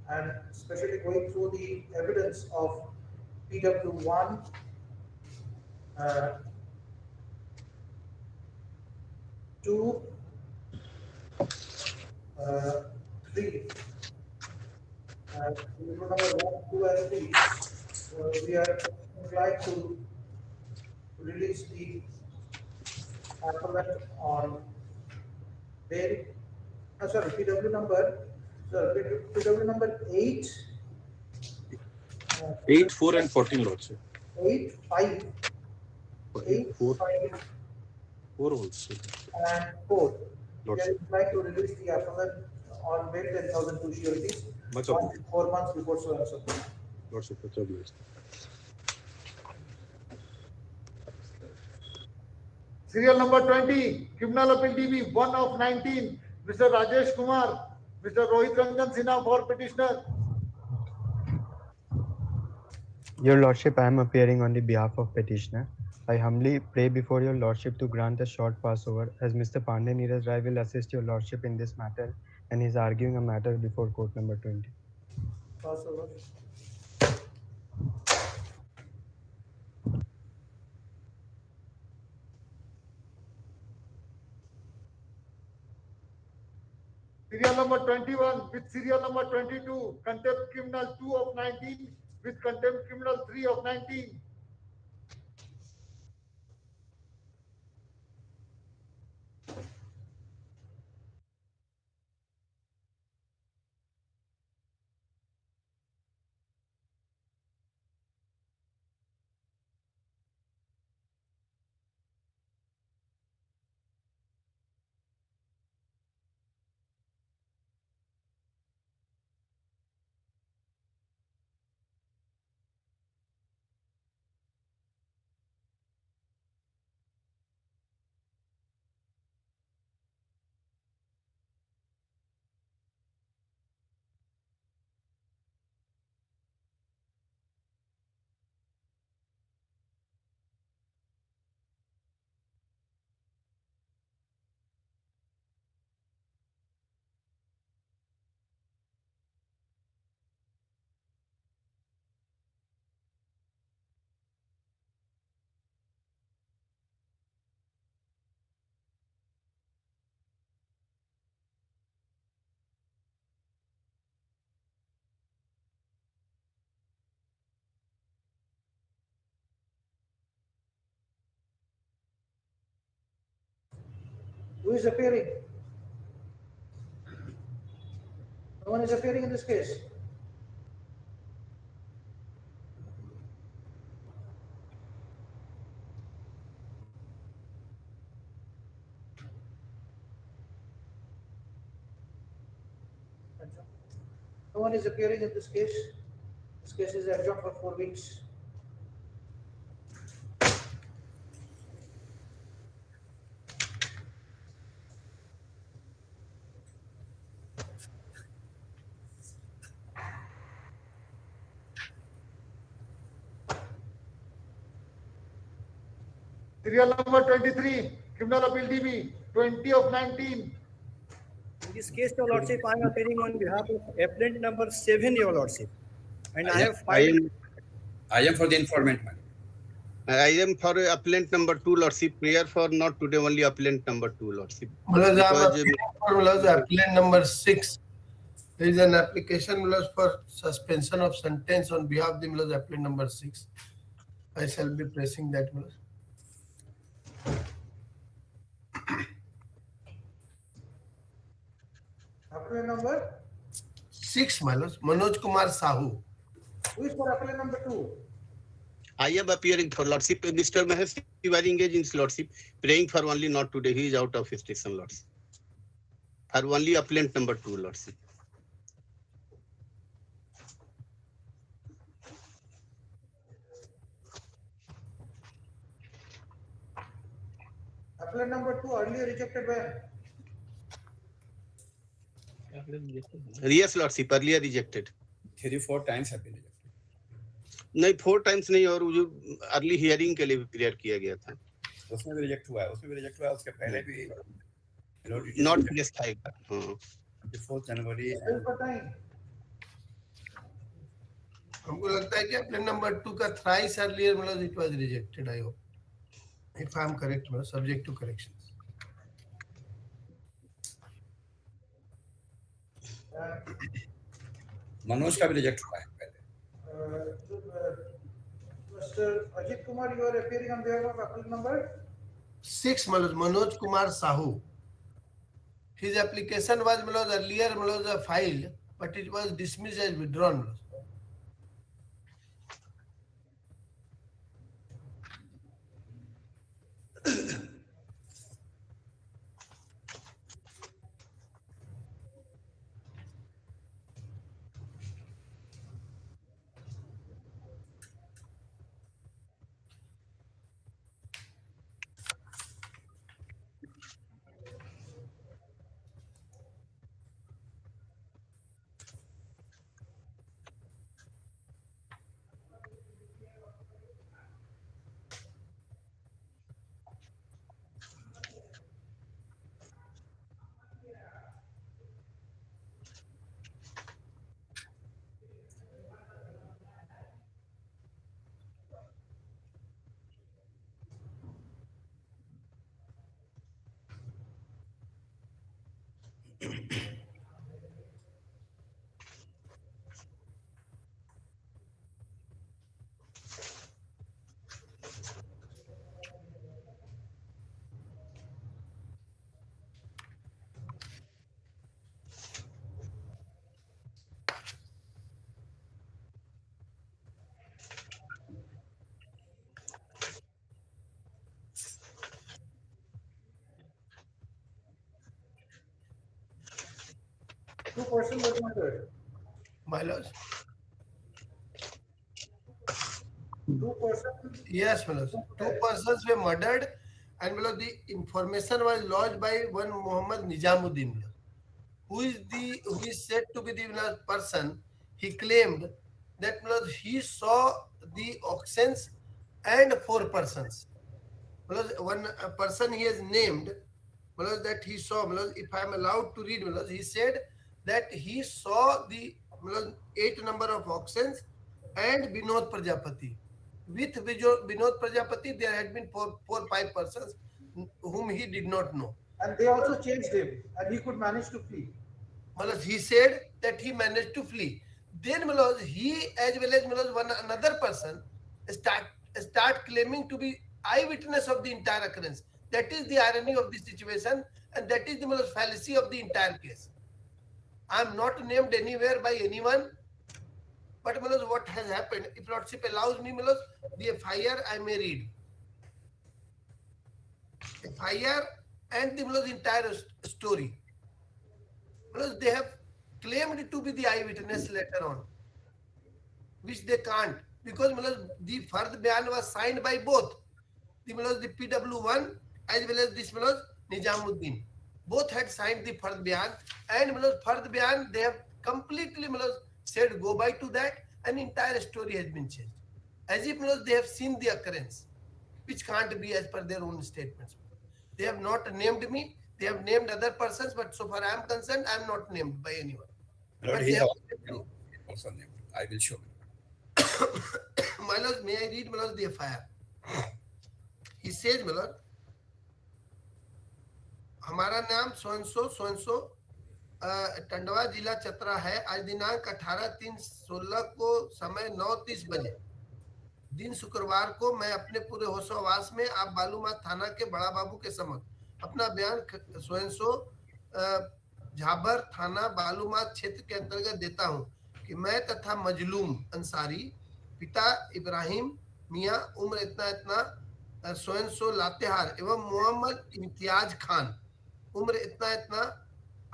and especially going through the evidence of PW1, 2, 3, number 1, 2, and 3, we are inclined to release the appellant on bail. Sorry, PW number 8. 8, 4, and 14, Lordship. 8, 5, 8, 4, 5, 4 also. and 4. We are Lordship. inclined to release the appellant on bail 10,000 surety, Much 4 months before so and so. Lordship, much obliged. Serial number 20, Criminal Appeal DB 1 of 19, Mr. Rajesh Kumar, Mr. Rohit Ranjan Sinha for petitioner. Your Lordship, I am appearing on the behalf of petitioner. I humbly pray before your Lordship to grant a short passover as Mr. Pandey Neeraj Rai will assist your Lordship in this matter and is arguing a matter before court number 20. Passover. Serial number 21 with serial number 22, Contempt Criminal 2 of 19 with Contempt Criminal 3 of 19. Who is appearing? No one is appearing in this case. No one is appearing in this case. This case is adjourned for 4 weeks. Serial number 23, Criminal Appeal DB 20 of 19. In this case, Your Lordship, I am appearing on behalf of appellant number 7, Your Lordship. And I have filed. I am for the informant, man. I am for appellant number 2, Lordship. Prayer for not today, only appellant number 2, Lordship. Appellant number 6. There is an application for suspension of sentence on behalf of the appellant number 6. I shall be pressing that. Appellant number 6, Manoj Kumar Sahu. Who is for appellant number 2? I am appearing for Lordship. Mr. Mahesh Tiwari engaged in Lordship, praying for only not today. He is out of his station, Lordship. For only appellant number 2, Lordship. Appellant number 2 earlier rejected by Yes, Lordship, earlier rejected. 3-4 times have been rejected. नहीं 4 times नहीं और वो जो early hearing के लिए भी clear किया गया था उसमें भी रिजेक्ट हुआ है, उसके पहले भी नॉट फ्रेश था एक बार 4 जनवरी हमको लगता है कि अपने नंबर 2 का थ्राइस अर्लियर मतलब it was rejected I hope if I am correct मतलब सब्जेक्ट टू करेक्शंस मनोज का भी रिजेक्ट हुआ है पहले. Mr. Ajit Kumar, you are appearing on behalf of appellant number 6 Manoj Kumar Sahu. His application was earlier filed, but it was dismissed as withdrawn. 2 persons were murdered. My lord. 2 persons. Yes, my lord. 2 persons were murdered, and the information was lodged by one Muhammad Nijamuddin, who is said to be the person. He claimed that he saw the auctions and 4 persons. One person he has named that he saw. If I am allowed to read, he said that he saw the 8 number of auctions and Vinod Prajapati. With Vinod Prajapati, there had been 4-5 persons whom he did not know. And they also chased him, and he could manage to flee. He said that he managed to flee. Then he, as well as another person, start claiming to be eyewitness of the entire occurrence. That is the irony of the situation, and that is the fallacy of the entire case. I am not named anywhere by anyone, but what has happened, if Lordship allows me, the FIR I may read. FIR and the entire story. They have claimed to be the eyewitness later on, which they can't, because the Fard Bayan was signed by both the PW1 as well as this Nijamuddin. Both had signed the Fard Bayan, and Fard Bayan they have completely said go by to that, and entire story has been changed, as if they have seen the occurrence, which can't be as per their own statements. They have not named me. They have named other persons, but so far I am concerned, I am not named by anyone. Lord, he also named. I will show you. My lord, may I read the FIR? He says, my lord, हमारा नाम सोनसो टंडवा जिला चतरा है। आज दिनांक 18/3/16 को समय 9:30 बजे दिन शुक्रवार को मैं अपने पूरे होशोवास में आप बालूमाथ थाना के बड़ा बाबू के समक्ष अपना बयान सोनसो झाबर थाना बालूमाथ क्षेत्र के अंतर्गत देता हूं कि मैं तथा मजलूम अंसारी पिता इब्राहिम मियां उम्र इतना सोनसो लातेहार एवं मोहम्मद इम्तियाज खान उम्र इतना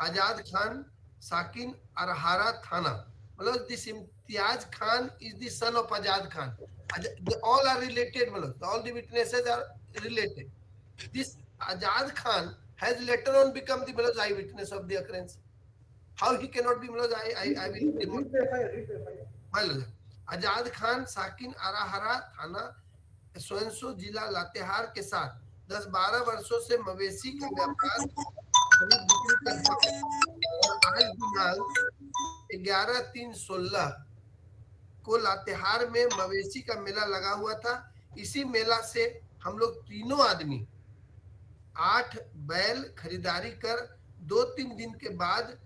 आजाद खान साकिन अरहारा थाना। This Imtiaz Khan is the son of Ajad Khan. They all are related, all the witnesses are related. This Azad Khan has later on become the eyewitness of the occurrence. How he cannot be I will read the FIR. मान लो आजाद खान साकिन आराहरा थाना सोनसो जिला लातेहार के साथ 10-12 वर्षों से मवेशी का व्यापार खरीद बिक्री करता और आज दिनांक 11/3/16 को लातेहार में मवेशी का मेला लगा हुआ था। इसी मेला से हम लोग तीनों आदमी 8 बैल खरीदारी कर 2-3 दिन के बाद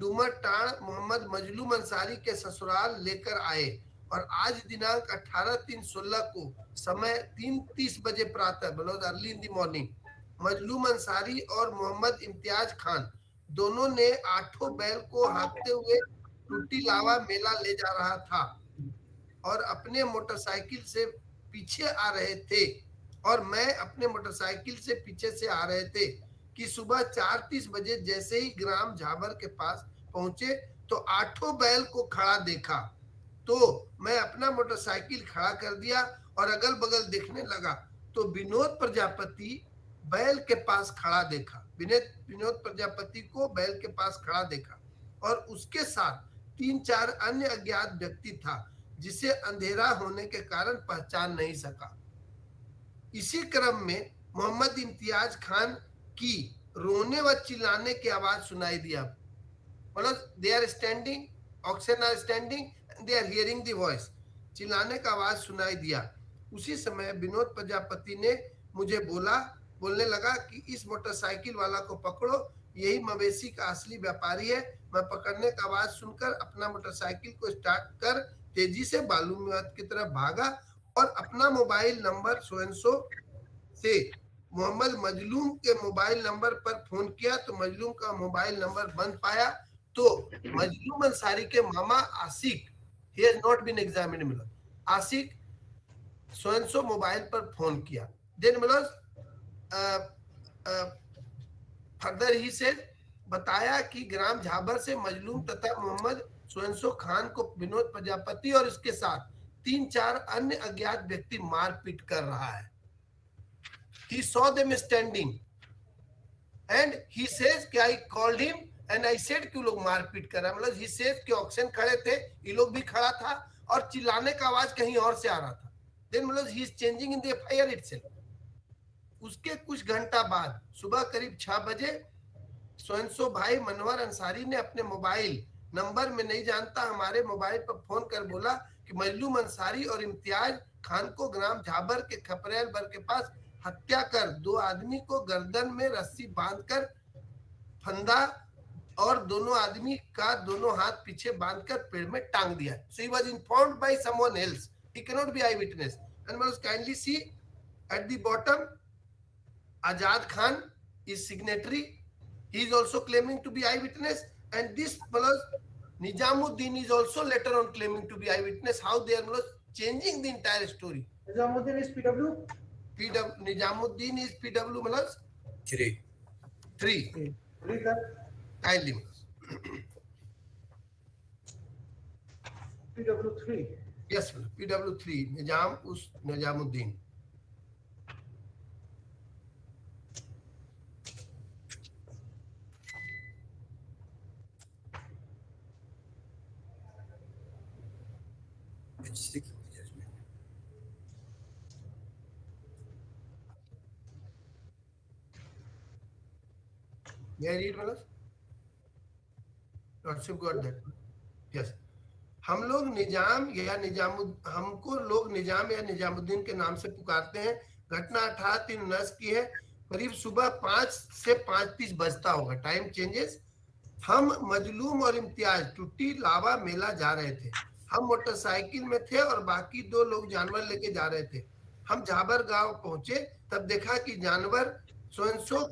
डूमर टाण मोहम्मद मजलूम अंसारी के ससुराल लेकर आए और आज दिनांक 18/3/16 को समय 3:30 बजे प्रातः मतलब अर्ली इन द मॉर्निंग मजलूम अंसारी और मोहम्मद इम्तियाज खान दोनों ने 8 बैल को हाँकते हुए टूटी लावा मेला ले जा रहा था और अपने मोटरसाइकिल से पीछे आ रहे थे और मैं अपने मोटरसाइकिल से पीछे से आ रहे थे कि सुबह 4:30 बजे जैसे ही ग्राम झाबर के पास पहुंचे तो 8 बैल को खड़ा देखा तो मैं अपना मोटरसाइकिल खड़ा कर दिया और अगल बगल देखने लगा तो विनोद प्रजापति बैल के पास खड़ा देखा। विनोद प्रजापति को बैल के पास खड़ा देखा और उसके साथ 3-4 अन्य अज्ञात व्यक्ति था जिसे अंधेरा होने के कारण पहचान नहीं सका। इसी क्रम में मोहम्मद इम्तियाज खान की रोने व चिल्लाने की आवाज सुनाई दिया। मतलब they are standing, oxen are standing, they are hearing the voice. चिल्लाने का आवाज सुनाई दिया। उसी समय विनोद प्रजापति ने मुझे बोलने लगा कि इस मोटरसाइकिल वाला को पकड़ो, यही मवेशी का असली व्यापारी है। मैं पकड़ने का आवाज सुनकर अपना मोटरसाइकिल को स्टार्ट कर तेजी से बालूमाथ की तरफ भागा और अपना मोबाइल नंबर सोएंसो से मोहम्मद मजलूम के मोबाइल नंबर पर फोन किया तो मजलूम का मोबाइल नंबर बंद पाया तो मजलूम अंसारी के मामा आशिक, he has not been examined, मतलब आशिक सोएंसो मोबाइल पर फोन किया। देन मतलब फर्दर ही से बताया कि ग्राम झाबर से मजलूम तथा मोहम्मद सोएंसो खान को विनोद प्रजापति और इसके साथ 3-4 अन्य अज्ञात व्यक्ति मारपीट कर रहा है। He saw them standing and he says कि I called him and I said कि लोग मारपीट कर रहा है। मतलब he says कि ऑक्सन खड़े थे, ये लोग भी खड़ा था और चिल्लाने का आवाज कहीं और से आ रहा था। Then मतलब he is changing in the FIR itself। उसके कुछ घंटा बाद सुबह करीब 6 बजे सोएंसो भाई मनोहर अंसारी ने अपने मोबाइल नंबर में नहीं जानता हमारे मोबाइल पर फोन कर बोला कि मजलूम अंसारी और इम्तियाज खान को ग्राम झाबर के खपरेल बर के पास हत्या कर 2 आदमी को गर्दन में रस्सी बांधकर फंदा और दोनों आदमी का दोनों हाथ पीछे बांधकर पेड़ में टांग दिया। So he was informed by someone else. He cannot be eyewitness. And must kindly see at the bottom, Azad Khan is signatory. He is also claiming to be eyewitness. And this plus Nijamuddin is also later on claiming to be eyewitness. How they are changing the entire story. Nijamuddin is PW? Nijamuddin is PW malas? 3. Read that. Kindly. PW3. Yes, PW3. Nijamuddin. May I read, Malas? Lordship got that. Yes. हम लोग निजाम या हमको लोग निजाम या निजामुद्दीन के नाम से पुकारते हैं। घटना 18/3/19 की है। करीब सुबह 5 से 5:30 बजता होगा। Time changes. हम मजलूम और इम्तियाज टूटी लावा मेला जा रहे थे। हम मोटरसाइकिल में थे और बाकी 2 लोग जानवर लेके जा रहे थे। हम झाबर गांव पहुंचे तब देखा कि जानवर सोएंसो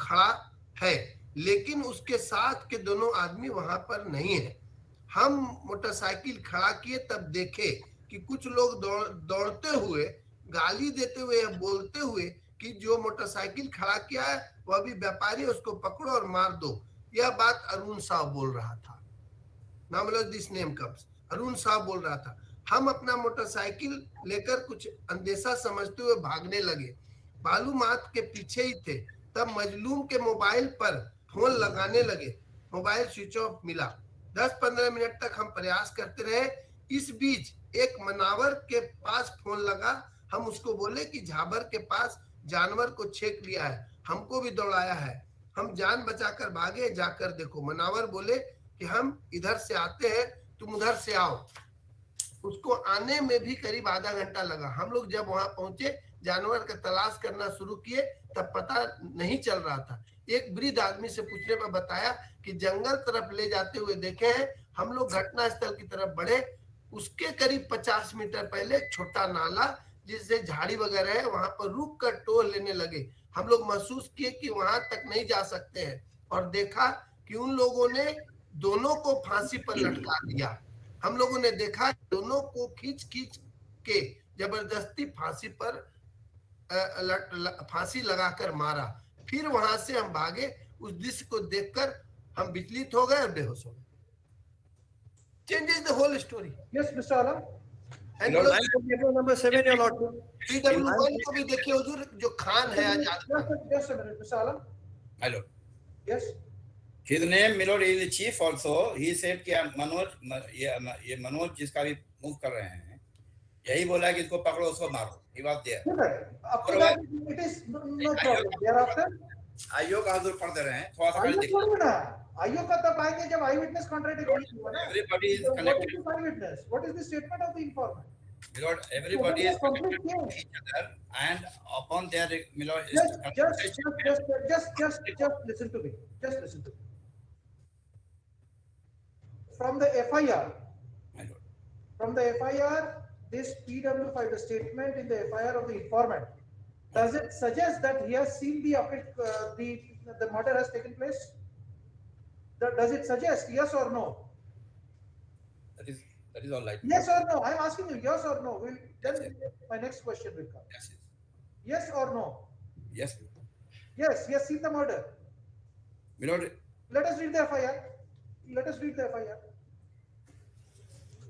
खड़ा है लेकिन उसके साथ के दोनों आदमी वहां पर नहीं है। हम मोटरसाइकिल खड़ा किए तब देखे कि कुछ लोग दौड़ते हुए गाली देते हुए या बोलते हुए कि जो मोटरसाइकिल खड़ा किया है वह भी व्यापारी, उसको पकड़ो और मार दो। यह बात अरुण साहब बोल रहा था। नाम दिस नेम कम्स। अरुण साहब बोल रहा था। हम अपना मोटरसाइकिल लेकर कुछ अंदेशा समझते हुए भागने लगे। मालूमात के पीछे ही थे। तब मजलूम के मोबाइल पर फोन लगाने लगे, मोबाइल स्विच ऑफ मिला। 10-15 मिनट तक हम प्रयास करते रहे। इस बीच एक मनावर के पास फोन लगा। हम उसको बोले कि झाबर के पास जानवर को छेक लिया है, हमको भी दौड़ाया है, हम जान बचाकर भागे, जाकर देखो। मनावर बोले कि हम इधर से आते हैं, तुम उधर से आओ। उसको आने में भी करीब आधा घंटा लगा। हम लोग जब वहां पहुंचे, जानवर का तलाश करना शुरू किए, तब पता नहीं चल रहा था। एक वृद्ध आदमी से पूछने पर बताया कि जंगल तरफ ले जाते हुए देखे हैं। हम लोग घटना स्थल की तरफ बढ़े। उसके करीब 50 मीटर पहले छोटा नाला जिससे झाड़ी वगैरह है, वहां पर रुक कर टोल लेने लगे। हम लोग महसूस किए कि वहां तक नहीं जा सकते हैं और देखा कि उन लोगों ने दोनों को फांसी पर लटका दिया। हम लोगों ने देखा दोनों को खींच के जबरदस्ती फांसी पर फांसी लगाकर मारा। फिर वहां से हम भागे। उस दृश्य को देखकर हम विचलित हो गए और बेहोश हो गए। Changes the whole story. Yes, Mr. Alam. And number 7 your lordship. PW1 को भी देखिए हुजूर, जो खान है आजाद। Just a minute, Mr. Alam. My lord. Yes. His name, my lord, is the chief also. He said कि मनोज, ये मनोज जिसका भी मूव कर रहे हैं, यही बोला कि इसको पकड़ो, उसको मारो। He was there. After that, it is no problem. Thereafter, आइयो का हजूर पढ़ दे रहे हैं, थोड़ा सा आइयो देख छोड़िए ना, आइयो का तब आएंगे जब आई विटनेस कॉन्ट्रैक्ट हुआ ना। Everybody is What connected. is the eye witness? What is the statement of the informant? My lord, everybody is connected to each other, and upon their, my lord, Just listen to me. Just listen to me. From the FIR, this PW5, the statement in the FIR of the informant, does it suggest that he has seen the murder has taken place? Does it suggest yes or no? that is all right. Yes or no? I'm asking you yes or no. Then my next question will come. Yes or no? Yes. Yes, he has seen the murder. My lord, Let us read the FIR. Let us read the FIR.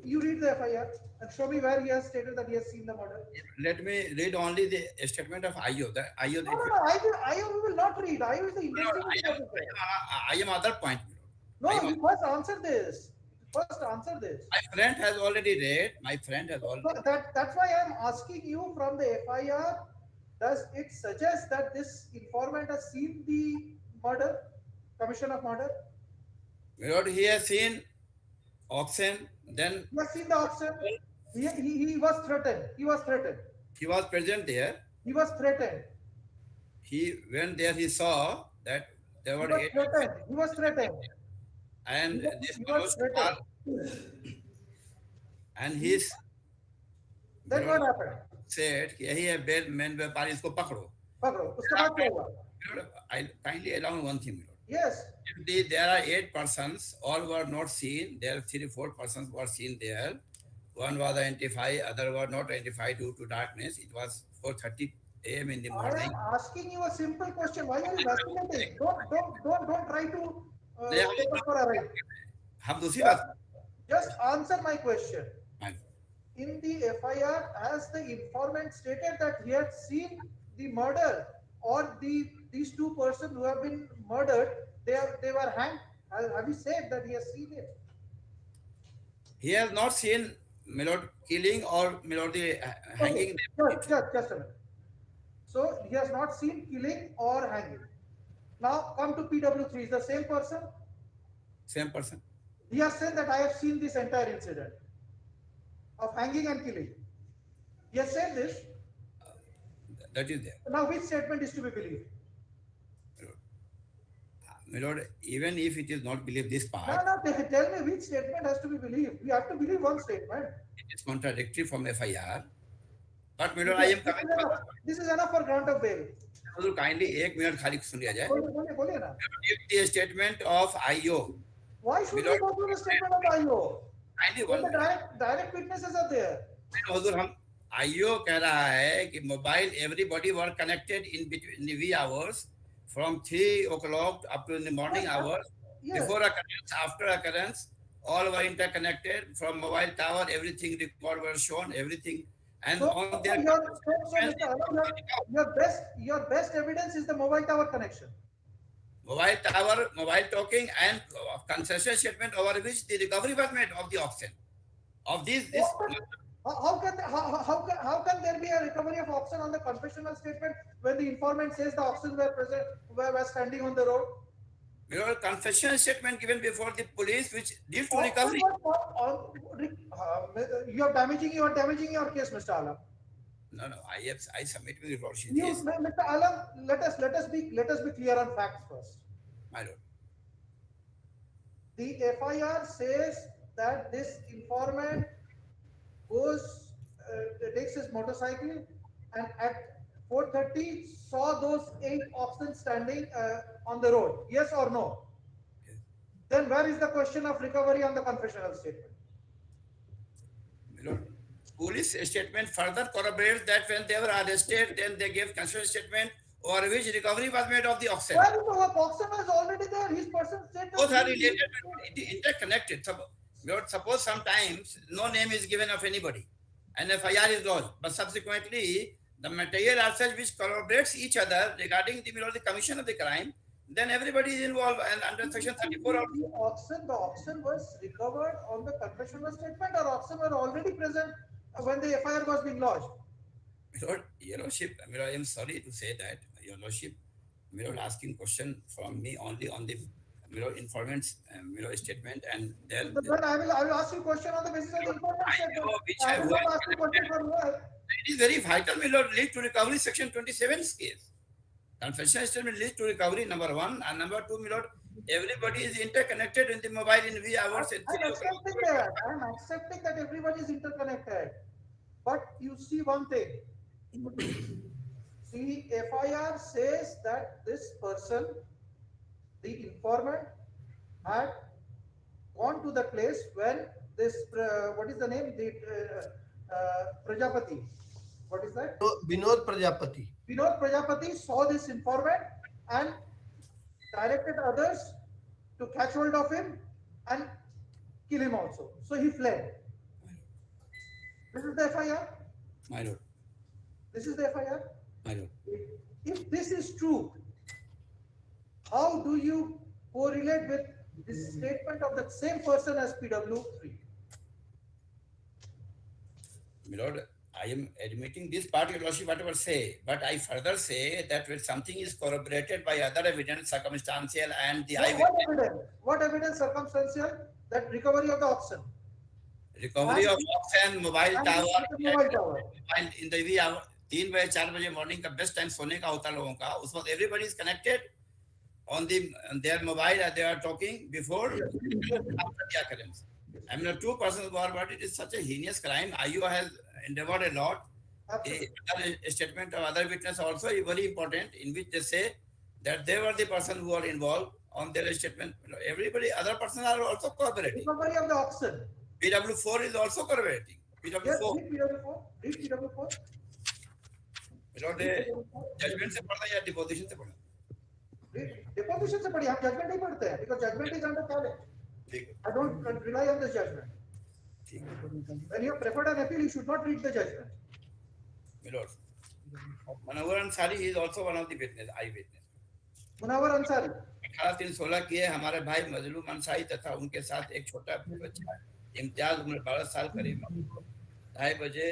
You read the FIR and show me where he has stated that he has seen the murder. let me read only the statement of IO. The IO. No, I will not read. I is the investigation. I am other point. No, you first answer this. First answer this. My friend has already read. My friend has already. So that's why I am asking you from the FIR. Does it suggest that this informant has seen the murder, commission of murder? My lord, he has seen auction. Then he has seen the auction. He was threatened. He was threatened. He was present there. He was threatened. He went there. He saw that there were eight. He was threatened. And this was and his. Then what happened? Said कि यही है bell man व्यापारी, इसको पकड़ो। पकड़ो। उसके बाद क्या हुआ? I kindly allow me one thing. Yes. If there are 8 persons, all were not seen. There are 3-4 persons were seen there. One was identified, other were not identified due to darkness. It was 4:30 a.m. in the morning. I am asking you a simple question. Why are you vacillating? Don't try to take us for a ride. हम दूसरी बात. Just answer my question. In the FIR, has the informant stated that he had seen the murder, or these two persons who have been murdered, they were hanged? Have you said that he has seen it? He has not seen Milord killing or Milord the hanging. Just a minute. So he has not seen killing or hanging. Now come to PW3. Is the same person? Same person. He has said that I have seen this entire incident of hanging and killing. He has said this. That is there. Now which statement is to be believed? My lord, even if it is not believed this part. No, tell me which statement has to be believed. We have to believe one statement. It is contradictory from FIR. But my lord, I am coming. This is enough for grant of bail. Kindly 1 minute खाली सुन लिया जाए. बोलिए ना. If the statement of IO. Why should we go through the statement of IO? When the direct witnesses are there. हम IO कह रहा है कि mobile everybody were connected in between the wee hours from 3 o'clock up to the morning hours. Before occurrence, after occurrence, all were interconnected from mobile tower. Everything record was shown, everything, And So, on their Mr. Alam, your best evidence is the mobile tower connection. mobile tower, mobile talking, and concession statement over which the recovery was made of the auction. Of these, this. How can there be a recovery of auction on the confessional statement when the informant says the auctions were present, were standing on the road? Your confession statement given before the police, which leads to recovery. You are damaging your case, Mr. Alam. No, I submit with report. Mr. Alam, let us be clear on facts first. My lord. The FIR says that this informant goes, takes his motorcycle, and at 4:30 saw those 8 auctions standing on the road. Yes or no? Yes. Then where is the question of recovery on the confessional statement? My lord, police statement further corroborates that when they were arrested, then they gave confession statement over which recovery was made of the auction. Well, the auction was already there. His person said both are related, interconnected. Suppose sometimes no name is given of anybody, and FIR is lodged, but subsequently the material are such which corroborates each other regarding the commission of the crime, then everybody is involved, and under section 34 the auction was recovered on the confessional statement, or auction were already present when the FIR was being lodged? Your Lordship, I am sorry to say that, Your Lordship, asking question from me only on the informant's statement, and then I will ask you a question on the basis of the informant statement. I will not ask you a question from here. It is very vital, my lord, lead to recovery, section 27's case. Confession statement leads to recovery, number 1, and number 2, my lord, everybody is interconnected in the mobile in V hours. I am accepting that everybody is interconnected, but you see one thing. The FIR says that this person, the informant, had gone to the place when this, what is the name? The Prajapati. What is that? Vinod Prajapati. Vinod Prajapati saw this informant and directed others to catch hold of him and kill him also. So he fled. This is the FIR? My lord. This is the FIR? My lord. If this is true, how do you correlate with this statement of the same person as PW3? My lord, I am admitting this part, Your Lordship, whatever say, but I further say that when something is corroborated by other evidence, circumstantial, and the eyewitness. What evidence circumstantial? That recovery of the auction. Recovery of auction, mobile tower, and in the wee hour, 3 बजे 4 बजे morning का best time सोने का होता है लोगों का, उस वक्त everybody is connected on their mobile, they are talking before after the occurrence. I mean, 2 persons were, but it is such a heinous crime. IU has endeavored a lot. A statement of other witness also is very important, in which they say that they were the person who are involved on their statement. Everybody, other persons are also corroborating. Recovery of the auction. PW4 is also corroborating. PW4. Yes, PW4. Judgement से पढ़ना या deposition से पढ़ना? Deposition से पढ़िए, हम judgement नहीं पढ़ते हैं, because judgment is under challenge. I don't rely on this judgment. When you have preferred an appeal, you should not read the judgment. My lord, Munawar Ansari is also one of the witness, eyewitness. Munawar Ansari. 18-3-16 किए हमारे भाई मजलूम अंसारी तथा उनके साथ एक छोटा बच्चा इम्तियाज उम्र 12 साल करीब 2:30 बजे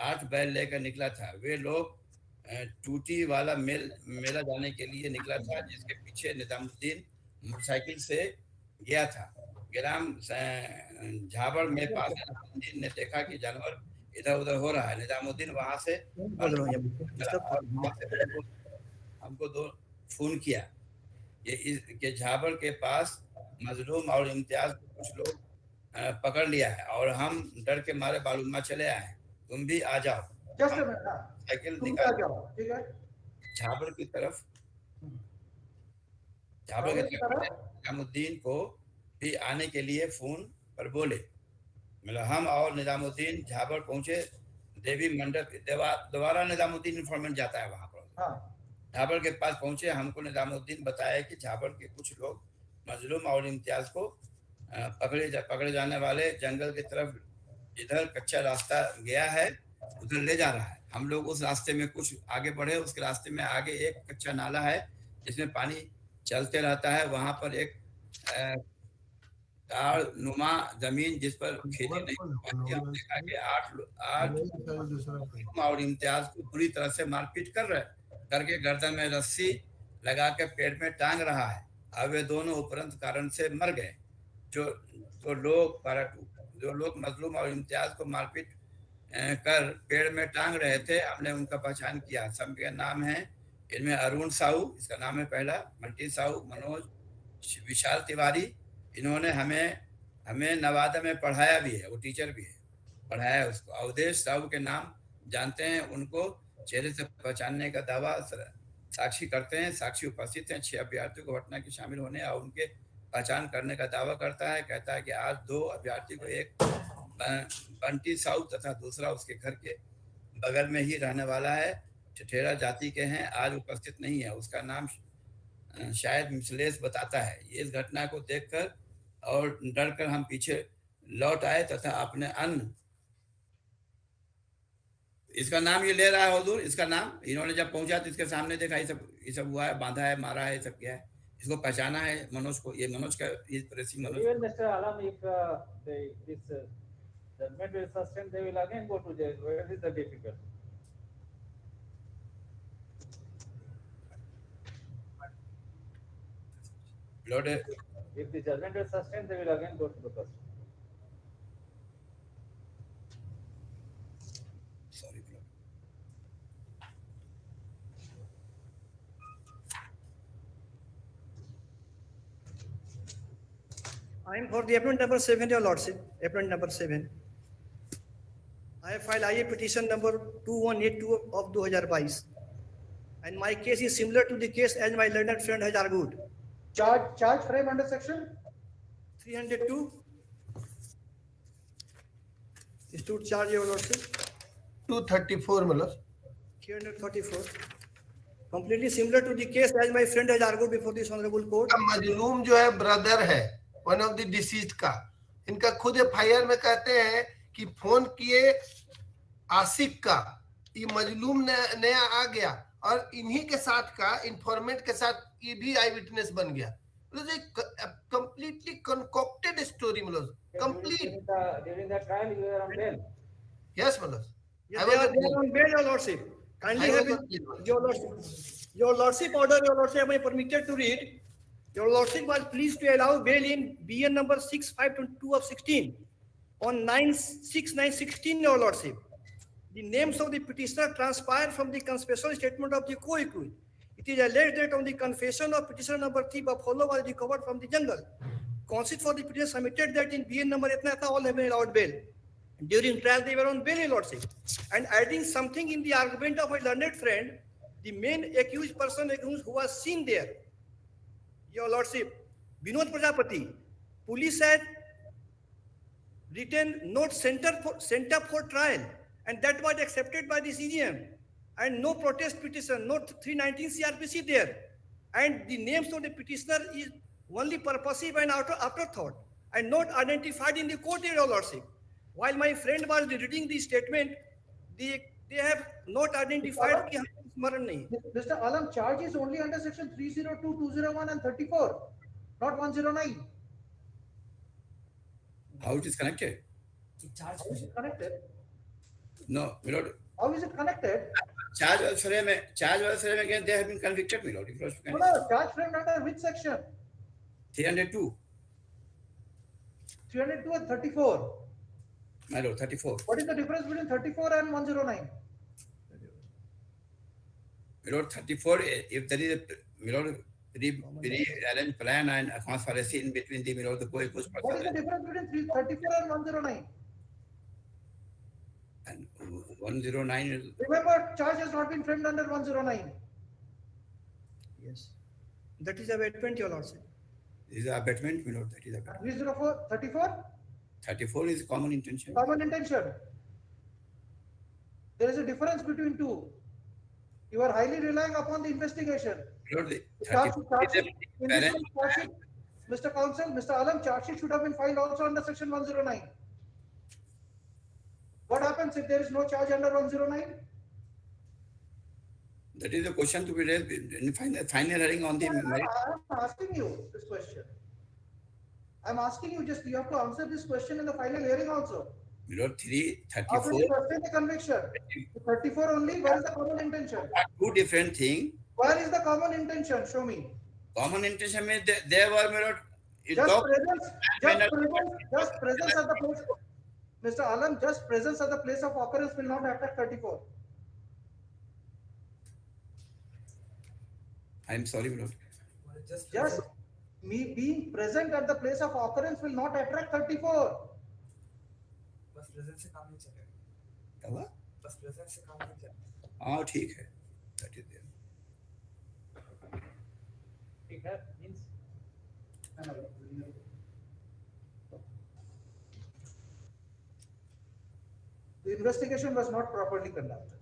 8 बैल लेकर निकला था। वे लोग टूटी वाला मेला जाने के लिए निकला था, जिसके पीछे निजामुद्दीन मोटरसाइकिल से गया था। ग्राम झाबड़ में पास निजामुद्दीन ने देखा कि जानवर इधर उधर हो रहा है। निजामुद्दीन वहां से हमको फोन किया कि झाबड़ के पास मजलूम और इम्तियाज कुछ लोग पकड़ लिया है और हम डर के मारे बालूमा चले आए, तुम भी आ जाओ। साइकिल निकाल झाबड़ की तरफ निजामुद्दीन को भी आने के लिए फोन पर बोले। मतलब हम और निजामुद्दीन झाबड़ पहुंचे। देवी मंडप दोबारा निजामुद्दीन इंफॉर्मेंट जाता है वहां पर। झाबड़ के पास पहुंचे, हमको निजामुद्दीन बताया कि झाबड़ के कुछ लोग मजलूम और इम्तियाज को पकड़े जाने वाले जंगल की तरफ इधर कच्चा रास्ता गया है उधर ले जा रहा है। हम लोग उस रास्ते में कुछ आगे बढ़े, उसके रास्ते में आगे एक कच्चा नाला है जिसमें पानी चलते रहता है। वहां पर एक ताड़ नुमा जमीन जिस पर खेती नहीं हो पाती, हम देखा कि आठ और इम्तियाज को बुरी तरह से मारपीट करके गर्दन में रस्सी लगा के पेड़ में टांग रहा है। अब वे दोनों उपरंत कारण से मर गए। जो लोग मजलूम और इम्तियाज को मारपीट कर पेड़ में टांग रहे थे, हमने उनका पहचान किया। सबके नाम है, इनमें अरुण साहू, इसका नाम है पहला, मल्टी साहू, मनोज, विशाल तिवारी। इन्होंने हमें नवादा में पढ़ाया भी है, वो टीचर भी है, पढ़ाया है उसको। अवधेश साहू के नाम जानते हैं, उनको चेहरे से पहचानने का दावा साक्षी करते हैं। साक्षी उपस्थित हैं। 6 अभ्यर्थियों को घटना के शामिल होने और उनके पहचान करने का दावा करता है। कहता है कि आज 2 अभ्यर्थी को, एक बंटी साहू तथा दूसरा उसके घर के बगल में ही रहने वाला है, ठठेरा जाति के हैं, आज उपस्थित नहीं है। उसका नाम शायद मिथिलेश बताता है। इस घटना को देखकर और डरकर हम पीछे लौट आए तथा अपने अन्य, इसका नाम ये ले रहा है हुजूर, इसका नाम इन्होंने जब पहुंचा तो इसके सामने देखा ये सब हुआ है, बांधा है, मारा है, सब किया है। इसको पहचाना है मनोज को, ये मनोज का pressing Manoj. Even Mr. Alam, if this judgment will sustain, they will again go to jail. Where is the difficulty? Lord, if the judgment will sustain, they will again go to the custody. Sorry, Lord. I am for the appellant number 7, Your Lordship. Appellant number 7. I have filed IA petition number 2182 of 2022. And my case is similar to the case as my learned friend has argued. Charge frame under section 302. Stood charge, Your Lordship. 234, Malad. 334. Completely similar to the case as my friend has argued before this honorable court. मजलूम जो है brother है, one of the deceased का, इनका खुद FIR में कहते हैं कि फोन किए आसिक का, ये मजलूम नया आ गया और इन्हीं के साथ का इन्फॉर्मेंट के साथ ये भी आई विटनेस बन गया। कंप्लीटली कंकॉक्टेड स्टोरी मतलब complete. During the trial, you were on bail. Yes, Malad. Yes, they are on bail, Your Lordship. Kindly have Your Lordship order, Your Lordship, am I permitted to read? Your Lordship was pleased to allow bail in BN number 6522 of 16 on 9/6/16, Your Lordship. The names of the petitioner transpire from the confessional statement of the co-accused. It is alleged that on the confession of petitioner number 3, buffalo was recovered from the jungle. Consist for the petitioner submitted that in BN number itna tha, all have been allowed bail. During trial, they were on bail, Your Lordship. And adding something in the argument of my learned friend, the main accused person who was seen there, Your Lordship, Vinod Prajapati, police had written note sent up for trial, and that was accepted by the CGM. And no protest petition, no 319 CRPC there. And the names of the petitioner is only purposive and afterthought, and not identified in the court, Your Lordship. While my friend was reading the statement, they have not identified कि स्मरण नहीं। Mr. Alam, charge is only under section 302, 201 and 34, not 109. How it is connected? How is it connected? No, my lord. How is it connected? Charge was frame again, they have been convicted, my lord. No, charge frame under which section? 302. 302 and 34. My lord, 34. What is the difference between 34 and 109? My lord, 34, if there is a, my lord, pre-arranged plan and conspiracy in between the, my lord, the co-accused person. What is the difference between 34 and 109? And 109 is... Remember, charge has not been framed under 109. Yes. That is abatement, Your Lordship. This is abatement, my lord, that is abatement. 304, 34? 34 is common intention. Common intention. There is a difference between two. You are highly relying upon the investigation. Lord, the Mr. Counsel, Mr. Alam, charge sheet should have been filed also under section 109. What happened happens if there is no charge under 109? That is the question to be raised in final hearing on the merit. I'm asking you this question. I'm asking you, just you have to answer this question in the final hearing also. Below How can 334. you sustain the conviction? 34 only, where is the common intention? Two different things. Where is the common intention? Show me. Common intention means there were mirror. Just presence at the place. Mr. Alam, just presence at the place of occurrence will not attract 34. I'm sorry, Lord. Just me being present at the place of occurrence will not attract 34. बस presence से काम नहीं चलेगा क्या हुआ? बस presence से काम नहीं चलेगा हाँ ठीक है that is there. ठीक है means the investigation was not properly conducted.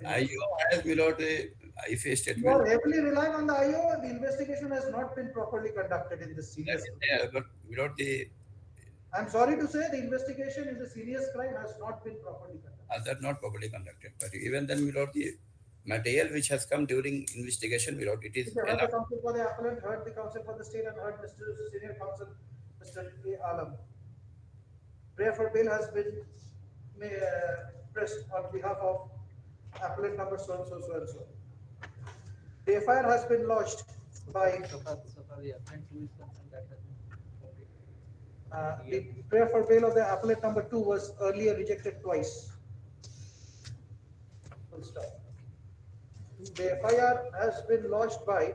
IO has without if a You statement. are heavily relying on the IO. The investigation has not been properly conducted in this serious. Yeah, but without the I'm sorry to say the investigation in the serious crime has not been properly conducted. that not properly conducted. But even then, without the material which has come during investigation, without it is Heard the enough. counsel for the appellant, heard the counsel for the state, and heard Mr. Senior Counsel, Mr. A. Alam. Prayer for bail has been pressed on behalf of appellant number so and so, so and so. The FIR has been lodged by the prayer for bail of the appellate number 2 was earlier rejected twice. Full stop. The FIR has been lodged by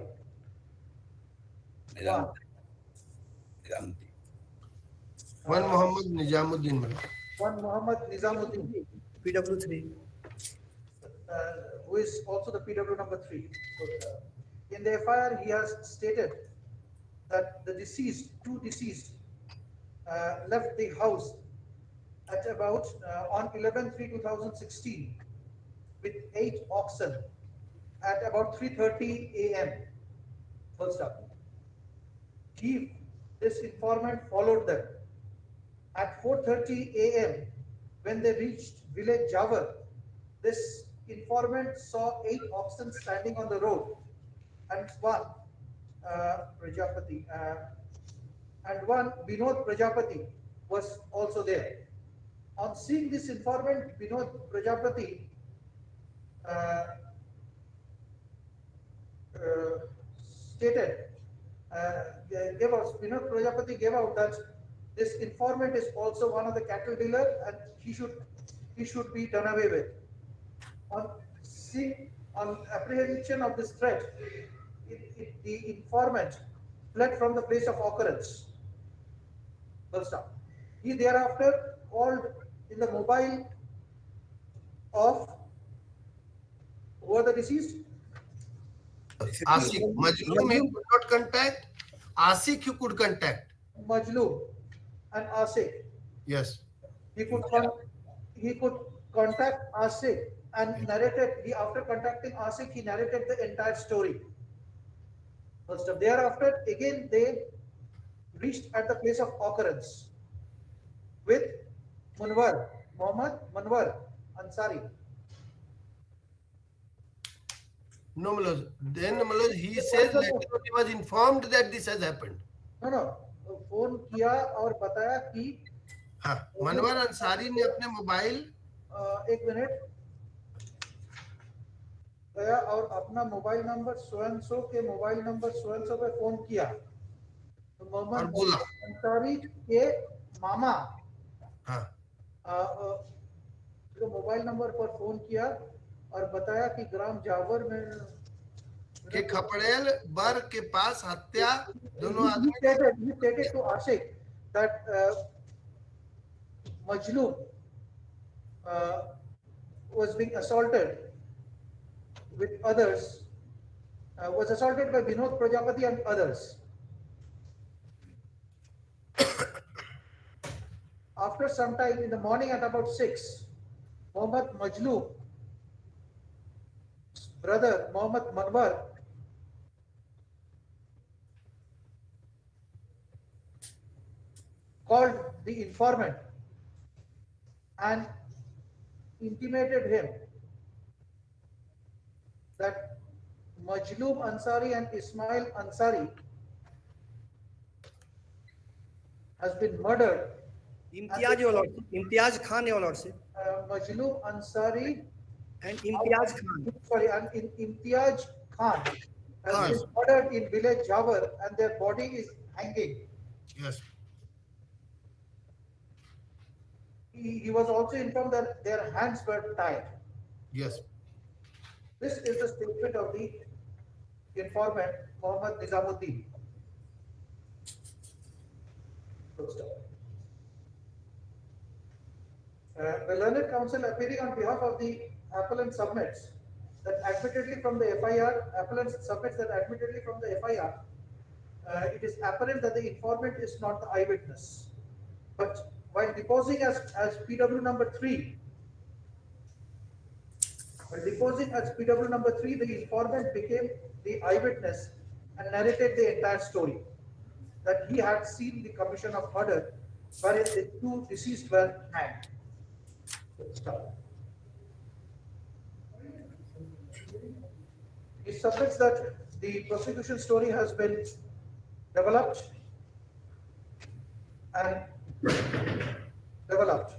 one Muhammad Nizamuddin. One Muhammad Nizamuddin, PW3. Who is also the PW number 3. In the FIR, he has stated that the two deceased, left the house at about on 11/3/2016 with 8 oxen at about 3:30 a.m. Full stop. This informant followed them. At 4:30 a.m. when they reached village Jawar, this informant saw 8 oxen standing on the road and one Prajapati and one Vinod Prajapati was also there. On seeing this informant, Vinod Prajapati Vinod Prajapati gave out that this informant is also one of the cattle dealer and he should be done away with. On apprehension of this threat, the informant fled from the place of occurrence. Full stop. He thereafter called in the mobile of who were the deceased? Asik. Majloom he could not contact. Asik you could contact. Majloom and Asik. Yes. He could contact Asik and narrated. After contacting Asik, he narrated the entire story. First of thereafter, again they reached at the place of occurrence with Munwar, Muhammad Munwar Ansari. No, Maloj. Then Maloj, he says that he was informed that this has happened. No. Phone किया और बताया कि हाँ, मनवर अंसारी ने अपने mobile एक minute गया और अपना मोबाइल नंबर सो के मोबाइल नंबर सो पे फोन किया तो मोहम्मद अंसारी के मामा जो मोबाइल नंबर पर फोन किया और बताया कि ग्राम जावर में के खपड़ेल बर के पास हत्या दोनों आदमी stated to Ashik that Majloom was being assaulted with others, was assaulted by Vinod Prajapati and others. After some time in the morning at about 6, Muhammad Majloom, brother Muhammad Manwar, called the informant and intimated him that Majloom Ansari and Ismail Ansari has been murdered. Imtiaz, Your Lordship. Imtiaz Khan, Your Lordship. Majloom Ansari and Imtiaz Khan. Sorry, and Imtiaz Khan has been murdered in village Jawar, and their body is hanging. Yes. He was also informed that their hands were tied. Yes. This is the statement of the informant Mohammad Nizamuddin. The learned counsel appearing on behalf of the appellant submits that admittedly from the FIR, appellant submits that admittedly from the FIR, it is apparent that the informant is not the eyewitness. But while deposing as PW number 3, the informant became the eyewitness and narrated the entire story. That he had seen the commission of murder wherein the two deceased were hanged. He submits that the prosecution story has been developed and developed.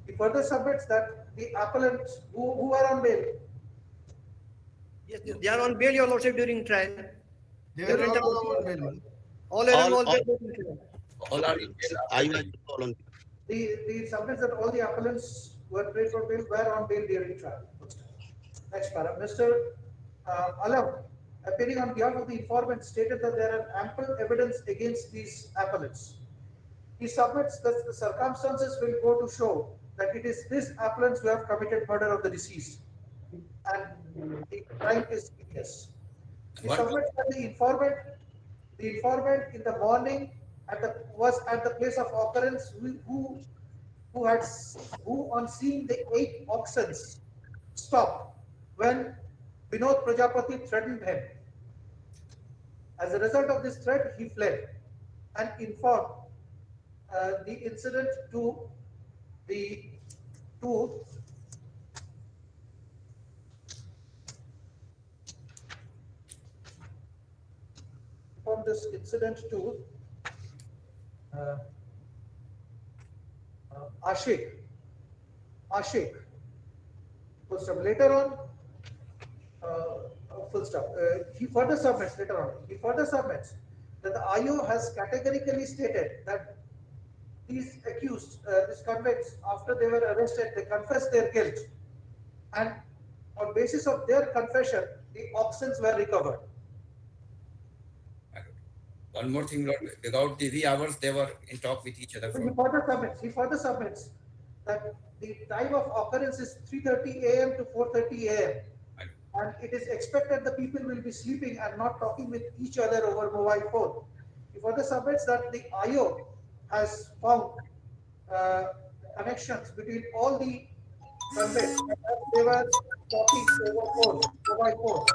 He further submits that the appellants who are on bail. Yes, they are on bail, Your Lordship, during trial. They were all on bail. All are on bail. All are in bail. I was all on bail. The submits that all the appellants who were paid for bail were on bail during trial. Next paragraph. Mr. Alam, appearing on behalf of the informant, stated that there are ample evidence against these appellants. He submits that the circumstances will go to show that it is these appellants who have committed murder of the deceased, and the crime is serious. He submits that the informant in the morning was at the place of occurrence who on seeing the 8 oxen stopped when Vinod Prajapati threatened him. As a result of this threat, he fled and informed the incident to the Ashik. Full stop. Later on, full stop. He further submits that the IO has categorically stated that these accused, these convicts, after they were arrested, they confessed their guilt, and on basis of their confession, the oxen were recovered. One more thing, Lord, without the 3 hours, they were in talk with each other. He further submits that the time of occurrence is 3:30 a.m. to 4:30 a.m. and it is expected the people will be sleeping and not talking with each other over mobile phone. He further submits that the IO has found connections between all the convicts and they were talking over phone, mobile phone.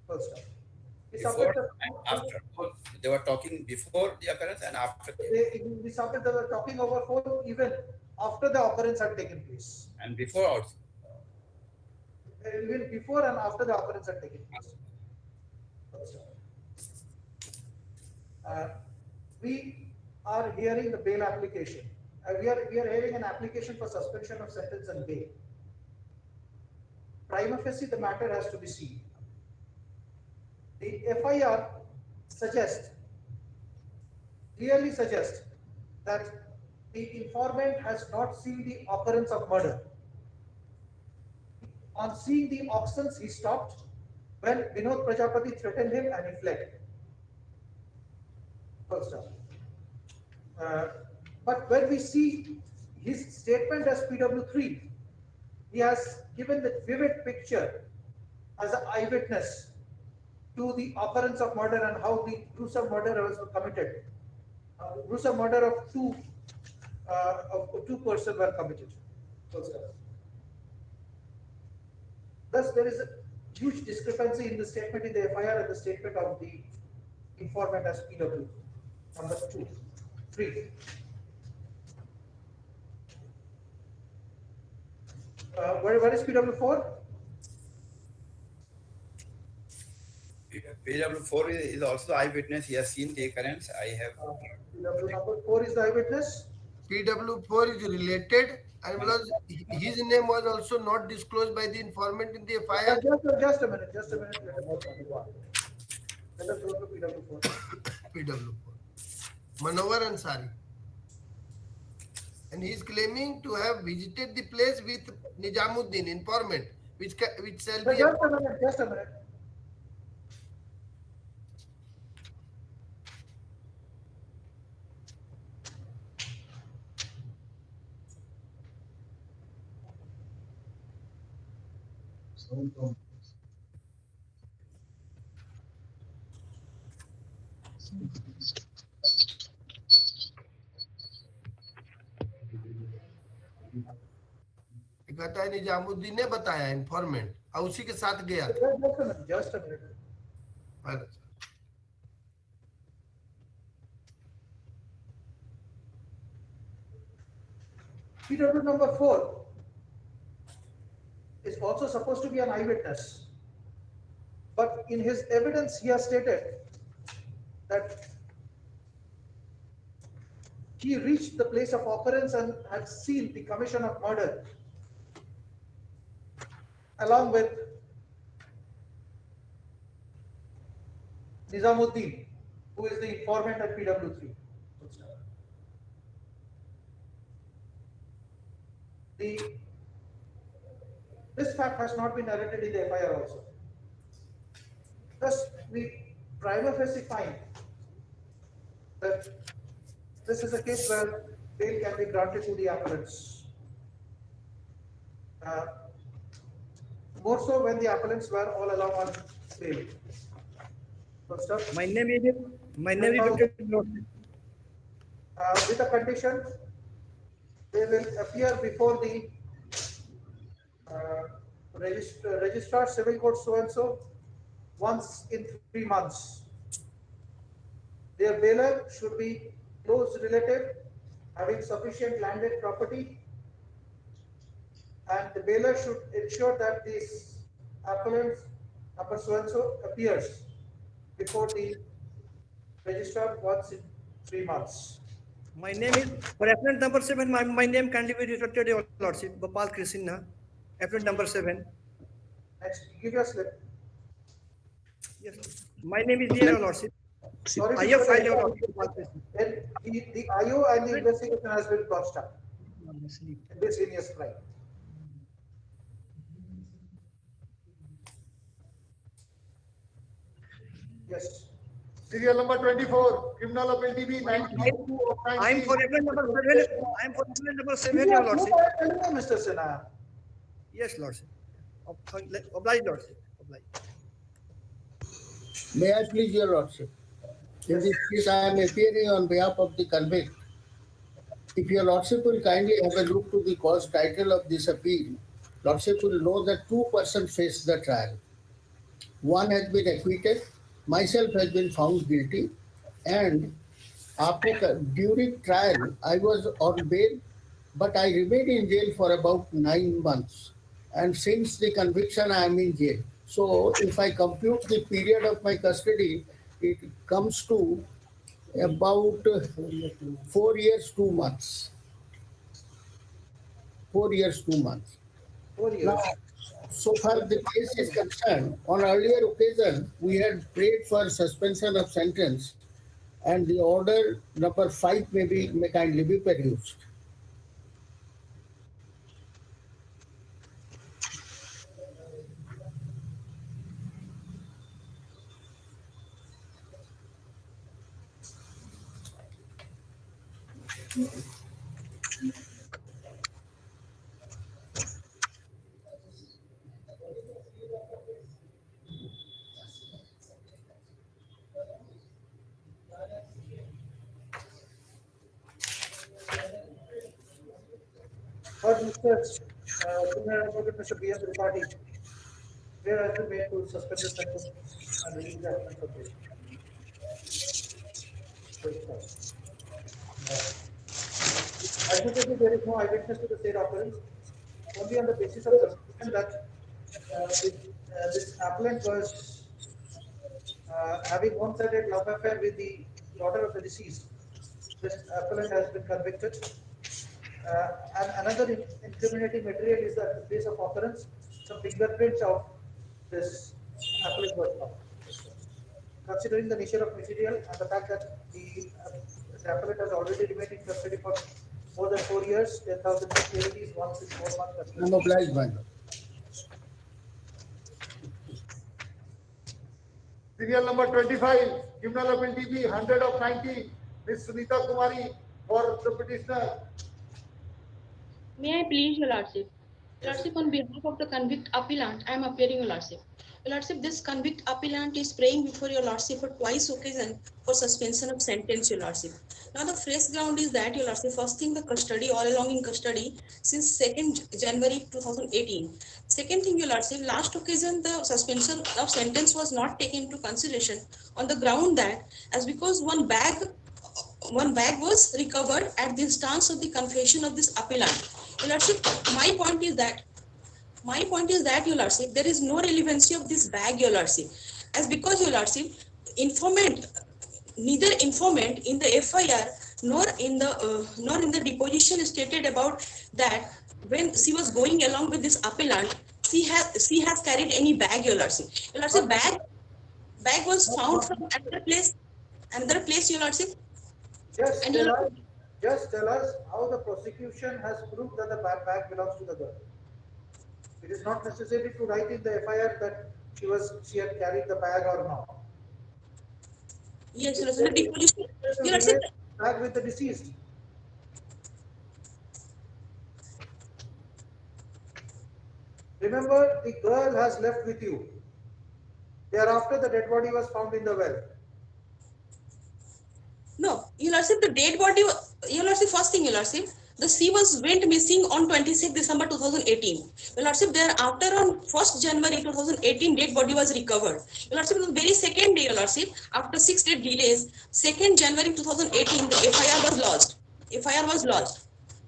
First stop. Before and after. They were talking before the occurrence and after. They were talking over phone even after the occurrence had taken place. And before also. Even before and after the occurrence had taken place. We are hearing the bail application. We are hearing an application for suspension of sentence and bail. Prima facie, the matter has to be seen. The FIR clearly suggests that the informant has not seen the occurrence of murder. On seeing the oxen, he stopped when Vinod Prajapati threatened him and he fled. First up. But when we see his statement as PW3, he has given the vivid picture as an eyewitness to the occurrence of murder and how the gruesome murder was committed. Gruesome murder of two persons were committed. Thus, there is a huge discrepancy in the statement in the FIR and the statement of the informant as PW. Number 3. Where is PW4? PW4 is also eyewitness. He has seen the occurrence. I have. PW number 4 is the eyewitness. PW4 is related, and because his name was also not disclosed by the informant in the FIR. Just a minute. Let us go to PW4. PW4. Manohar Ansari. And he is claiming to have visited the place with Nijamuddin, informant, which shall be. Just a minute. कहता है निजामुद्दीन ने बताया इंफॉर्मेंट और उसी के साथ गया था। Just a minute. PW number 4 is also supposed to be an eyewitness, but in his evidence he has stated that he reached the place of occurrence and had seen the commission of murder along with Nizamuddin, who is the informant at PW3. This fact has not been narrated in the FIR also. Thus, we prima facie find that this is a case where bail can be granted to the appellants. More so when the appellants were all along on bail. First up, My name is with a condition, they will appear before the registrar civil court so and so once in 3 months. Their bailer should be close relative having sufficient landed property, and the bailer should ensure that this appellant number so and so appears before the registrar once in 3 months. My name is, for appellant number 7, my name kindly be retracted, Your Lordship, Gopal Krishna, appellant number 7. Next, give your slip. Yes, my name is Your Lordship. Sorry, I have filed Your Lordship. The IO and the investigation has been botched up. This heinous crime. Yes. Serial number 24, criminal appeal DB 92 of I am for appellant number 7. I am for appellant number 7, Your Lordship. Mr. Sinha. Yes, Lordship. Oblige, Lordship. Oblige. May I please, Your Lordship? In this case, I am appearing on behalf of the convict. If Your Lordship will kindly have a look to the cause title of this appeal, Lordship will know that 2 persons faced the trial. One has been acquitted, myself has been found guilty, and during trial, I was on bail, but I remained in jail for about 9 months. And since the conviction, I am in jail. So if I compute the period of my custody, it comes to about 4 years, 2 months. 4 years, 2 months. 4 years. Now, so far the case is concerned, on earlier occasion, we had prayed for suspension of sentence, and the order number 5 may kindly be produced. But Mr. B.S. Tripathi, where has been made to suspend the sentence and release the offense of bail. Admittedly, there is no eyewitness to the state occurrence, only on the basis of suspicion that this appellant was having one-sided love affair with the daughter of the deceased. This appellant has been convicted. And another incriminating material is that at the place of occurrence, some fingerprints of this appellant was found. Considering the nature of material and the fact that the appellant has already remained in custody for more than 4 years, 10,000 is 164 months. I'm obliged by that. Serial number 25, criminal appeal DB 100 of 90, Ms. Sunita Kumari for the petitioner. May I please, Your Lordship? Your Lordship, on behalf of the convict appellant, I am appearing, Your Lordship. Your Lordship, this convict appellant is praying before Your Lordship for twice occasion for suspension of sentence, Your Lordship. Now the fresh ground is that, Your Lordship, first thing the custody, all along in custody since 2nd January 2018. Second thing, Your Lordship, last occasion the suspension of sentence was not taken into consideration on the ground that as because one bag was recovered at the instance of the confession of this appellant. Your Lordship, my point is that, Your Lordship, there is no relevancy of this bag, Your Lordship, as because, Your Lordship, neither informant in the FIR nor in the deposition stated about that when she was going along with this appellant, she has carried any bag, Your Lordship. Your Lordship, bag was found from another place, Your Lordship. Just tell us how the prosecution has proved that the bag belongs to the girl. It is not necessary to write in the FIR that she had carried the bag or not. Yes, Your Lordship. The deposition, Your Lordship, bag with the deceased. Remember, the girl has left with you. Thereafter, the dead body was found in the well. No, Your Lordship, the dead body, Your Lordship, first thing, Your Lordship, the sea went missing on 26 December 2018. Your Lordship, thereafter on 1st January 2018, dead body was recovered. Your Lordship, the very second day, Your Lordship, after 6 day delays, 2nd January 2018, the FIR was lodged. FIR was lodged.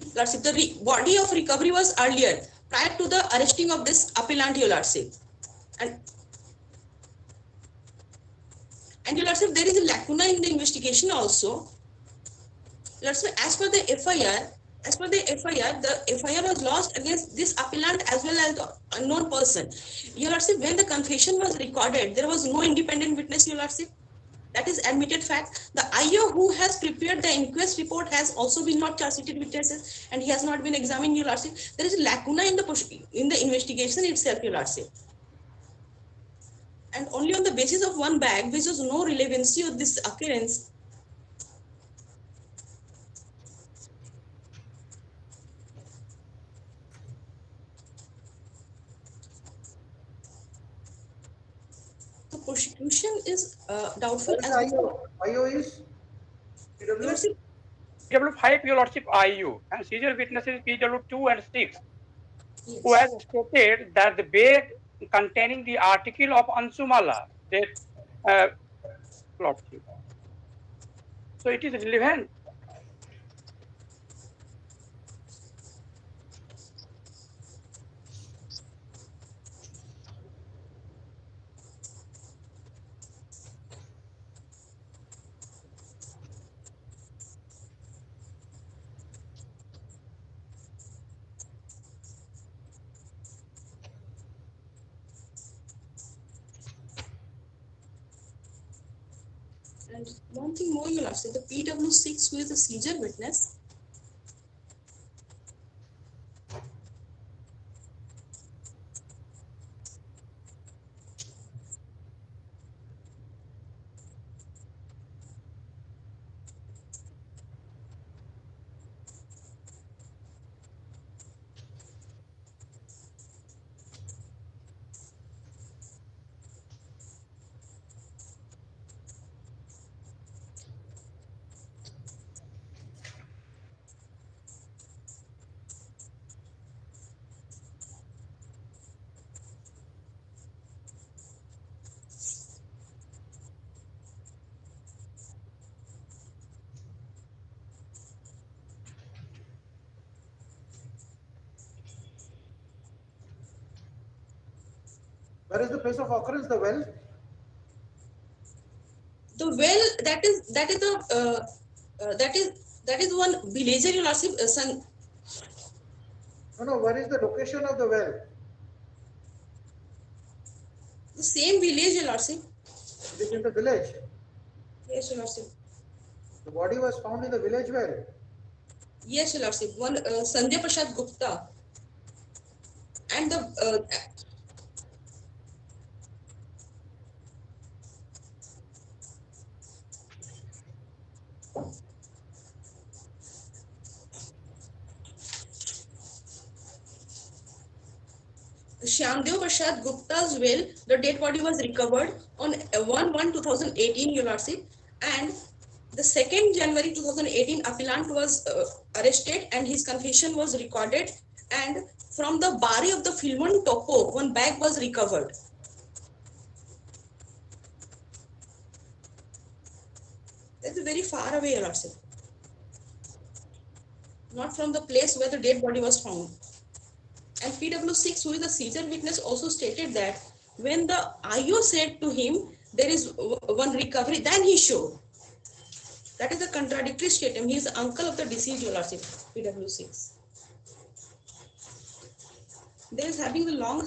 Your Lordship, the body of recovery was earlier, prior to the arresting of this appellant, Your Lordship. And Your Lordship, there is a lacuna in the investigation also. Your Lordship, as per the FIR, the FIR was lodged against this appellant as well as the unknown person. Your Lordship, when the confession was recorded, there was no independent witness, Your Lordship. That is admitted fact. The IO who has prepared the inquest report has also been not charged with witnesses and he has not been examined, Your Lordship. There is a lacuna in the investigation itself, Your Lordship. And only on the basis of one bag, which was no relevancy of this occurrence. The prosecution is doubtful as IO is PW5, Your Lordship, IU, and seizure witnesses PW2 and 6, who has stated that the bag containing the article of Ansumala, that Lordship. So it is relevant. And one thing more, Your Lordship, the PW6, who is a seizure witness, Where is the place of occurrence? The well. The well, that is one villager, your lordship. No, where is the location of the well? The same village, your lordship. It is in the village. Yes, your lordship. The body was found in the village well. Yes, your lordship. One Sanjay Prasad Gupta. And the Shyamdev Prasad Gupta's well, the dead body was recovered on 1/1/2018, your lordship, and the 2nd January 2018, appellant was arrested and his confession was recorded, and from the bari of the Filmon Topo, one bag was recovered. That's very far away, your lordship. Not from the place where the dead body was found. And PW6, who is the seizure witness, also stated that when the IO said to him, there is one recovery, then he showed. That is a contradictory statement. He is the uncle of the deceased, your lordship, PW6. There is having the long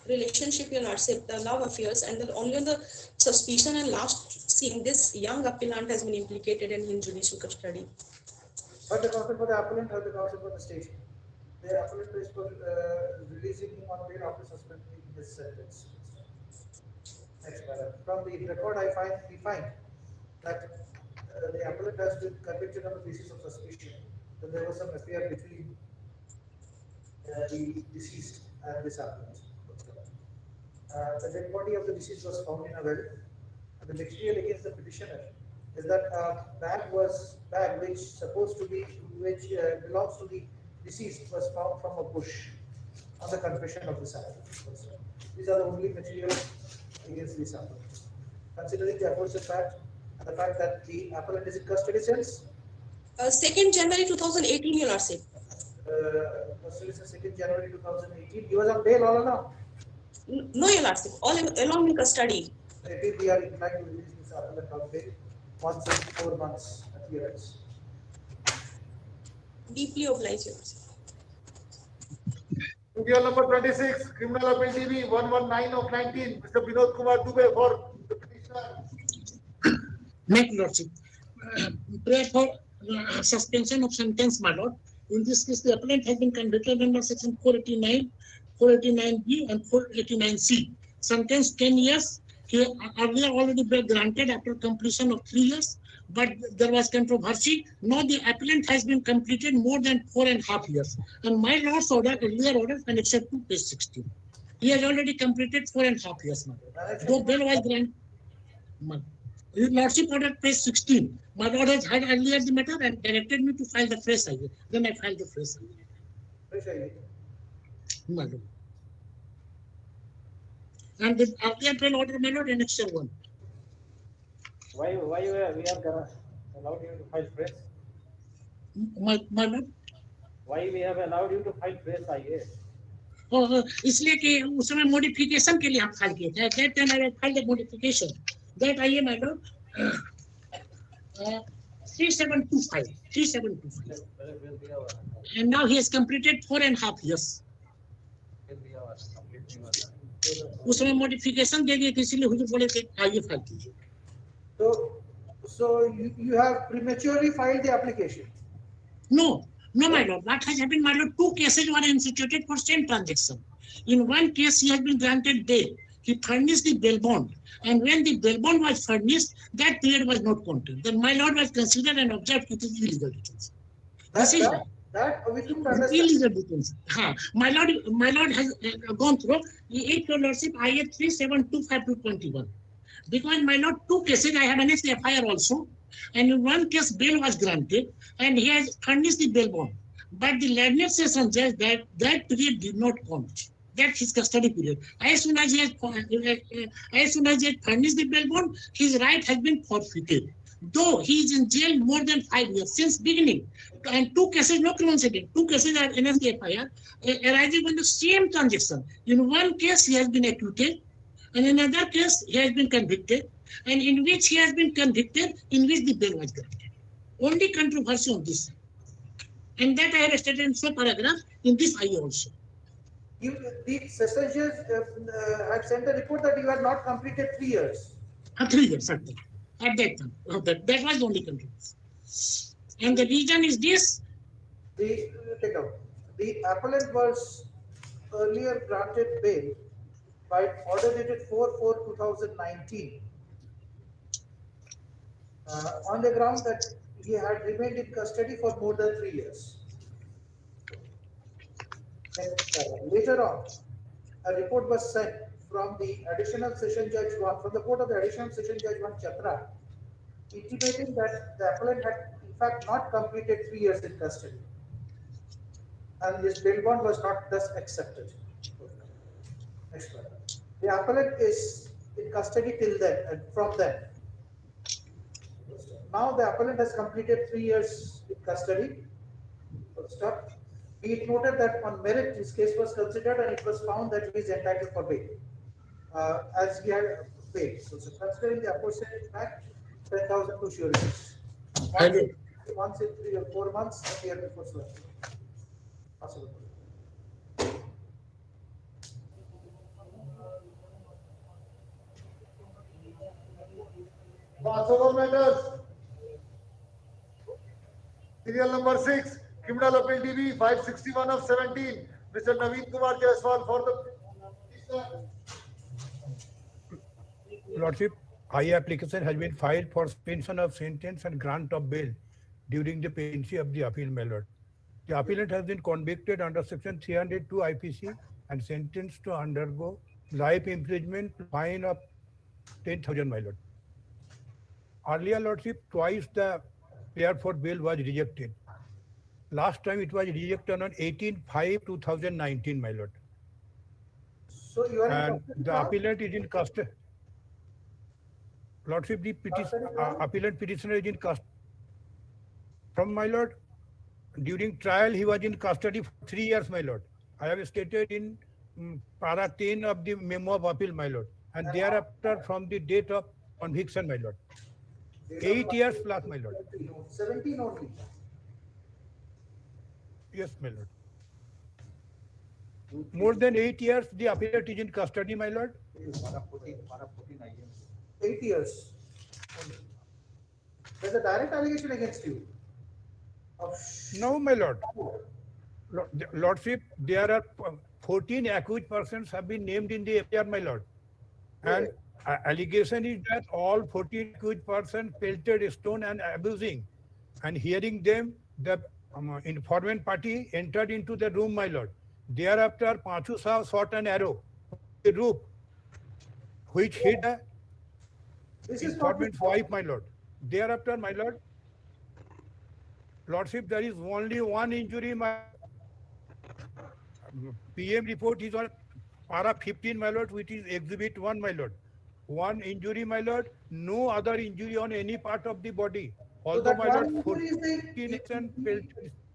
relationship, your lordship, the love affairs, and only on the suspicion and last scene, this young appellant has been implicated in judicial custody. But the counsel for the appellant or the counsel for the state? The appellant is for releasing him on bail after suspending his sentence. Next paragraph. From the record, we find that the appellant has been convicted on the basis of suspicion that there was some affair between the deceased and this appellant. The dead body of the deceased was found in a well, and the material against the petitioner is that a bag which belongs to the deceased was found from a bush on the confession of this appellant. These are the only materials against this appellant. Considering the aforesaid fact and the fact that the appellant is in custody since 2nd January 2018, your lordship. Custody since 2nd January 2018. He was on bail all along. No, your lordship. All along in custody. We are inclined to release this appellant on bail once in 4 months appearance. Deeply obliged, your lordship. Appeal number 26, Criminal Appeal TV 119 of 19, Mr. Vinod Kumar Dubey for the petitioner. Make lordship. Prayer for suspension of sentence, my lord. In this case, the appellant has been convicted under section 489, 489B and 489C. Sentence 10 years. He earlier already been granted after completion of 3 years, but there was controversy. Now the appellant has been completed more than 4.5 years. And my lord's order, earlier order, annexed to page 16. He has already completed 4.5 years, my lord. Though bail was granted. His lordship ordered page 16. My lord has had earlier the matter and directed me to file the fresh IA. Then I filed the fresh IA. Fresh IA. My lord. And the earlier bail order, my lord, annexure 1. Why we are allowed you to file fresh? My lord. Why we have allowed you to file fresh IA? इसलिए कि उसमें modification के लिए हम file किए थे. That time I filed the modification. That IA, my lord, 3725. 3725. And now he has completed 4.5 years. उसमें modification दे दिए थे, इसलिए हुजूर बोले थे आइए फाइल कीजिए. So you have prematurely filed the application? No, my lord. What has happened, my lord? 2 cases were instituted for same transaction. In one case, he has been granted bail. He furnished the bail bond. And when the bail bond was furnished, that period was not counted. Then my lord was considered and observed it is illegal detention. This is that we couldn't understand. Illegal detention. My lord has gone through. If your lordship, IA 3725-21. Because my lord, 2 cases I have annexed the FIR also, and in one case bail was granted, and he has furnished the bail bond. But the learned session judge that period did not count. That's his custody period. As soon as he has furnished the bail bond, his right has been forfeited. though he is in jail more than 5 years since beginning. And 2 cases, no criminal second, 2 cases are NSD FIR arising on the same transaction. In one case, he has been acquitted, and in another case, he has been convicted, and in which he has been convicted, in which the bail was granted. Only controversy on this. And that I have stated in some paragraph in this IO also. The session judge had sent a report that you had not completed 3 years. 3 years, at that time. That was the only controversy. And the reason is this. The appellant was earlier granted bail by order dated 4/4/2019 on the ground that he had remained in custody for more than 3 years. Later on, a report was sent from the additional session judge from the court of the additional session judge 1 Chatra, intimating that the appellant had in fact not completed 3 years in custody, and this bail bond was not thus accepted. Next one. The appellant is in custody till then and from then. Now the appellant has completed 3 years in custody. Stop. Be it noted that on merit his case was considered and it was found that he is entitled for bail as he had paid. So considering the aforesaid fact, 10,000 to sureties. Once in 3 or 4 months, appear before selection. Possible. Passover matters. Serial number 6, Criminal Appeal DB 561 of 17, Mr. Naveen Kumar Jaiswal for the Lordship, I application has been filed for suspension of sentence and grant of bail during the pendency of the appeal, my lord. The appellant has been convicted under section 302 IPC and sentenced to undergo life imprisonment, fine of 10,000, my lord. Earlier, lordship, twice the prayer for bail was rejected. Last time it was rejected on 18/5/2019, my lord. So you are and the appellant is in custody. Lordship, the appellant petitioner is in custody. From my lord, during trial he was in custody for 3 years, my lord. I have stated in para 10 of the memo of appeal, my lord. And thereafter from the date of conviction, my lord. 8 years plus, my lord. 17 only. Yes, my lord. More than 8 years, the appellant is in custody, my lord. 8 years. There's a direct allegation against you. No, my lord. Lordship, there are 14 accused persons have been named in the FIR, my lord. And allegation is that all 14 accused persons pelted stone and abusing. And hearing them, the informant party entered into the room, my lord. Thereafter, Panchu Saab shot an arrow the roof, which hit the informant's wife, my lord. Thereafter, my lord, Lordship, there is only one injury, my PM report is on para 15, my lord, which is exhibit 1, my lord. One injury, my lord, no other injury on any part of the body. Although, my lord,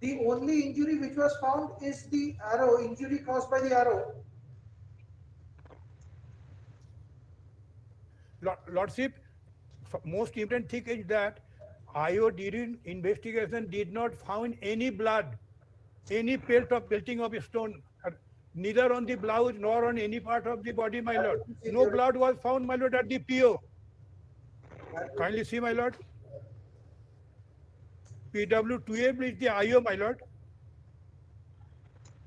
the only injury which was found is the arrow, injury caused by the arrow. Lordship, most important thing is that IO during investigation did not find any blood, any pelting of a stone, neither on the blouse nor on any part of the body, my lord. No blood was found, my lord, at the PO. Kindly see, my lord. PW2A is the IO, my lord.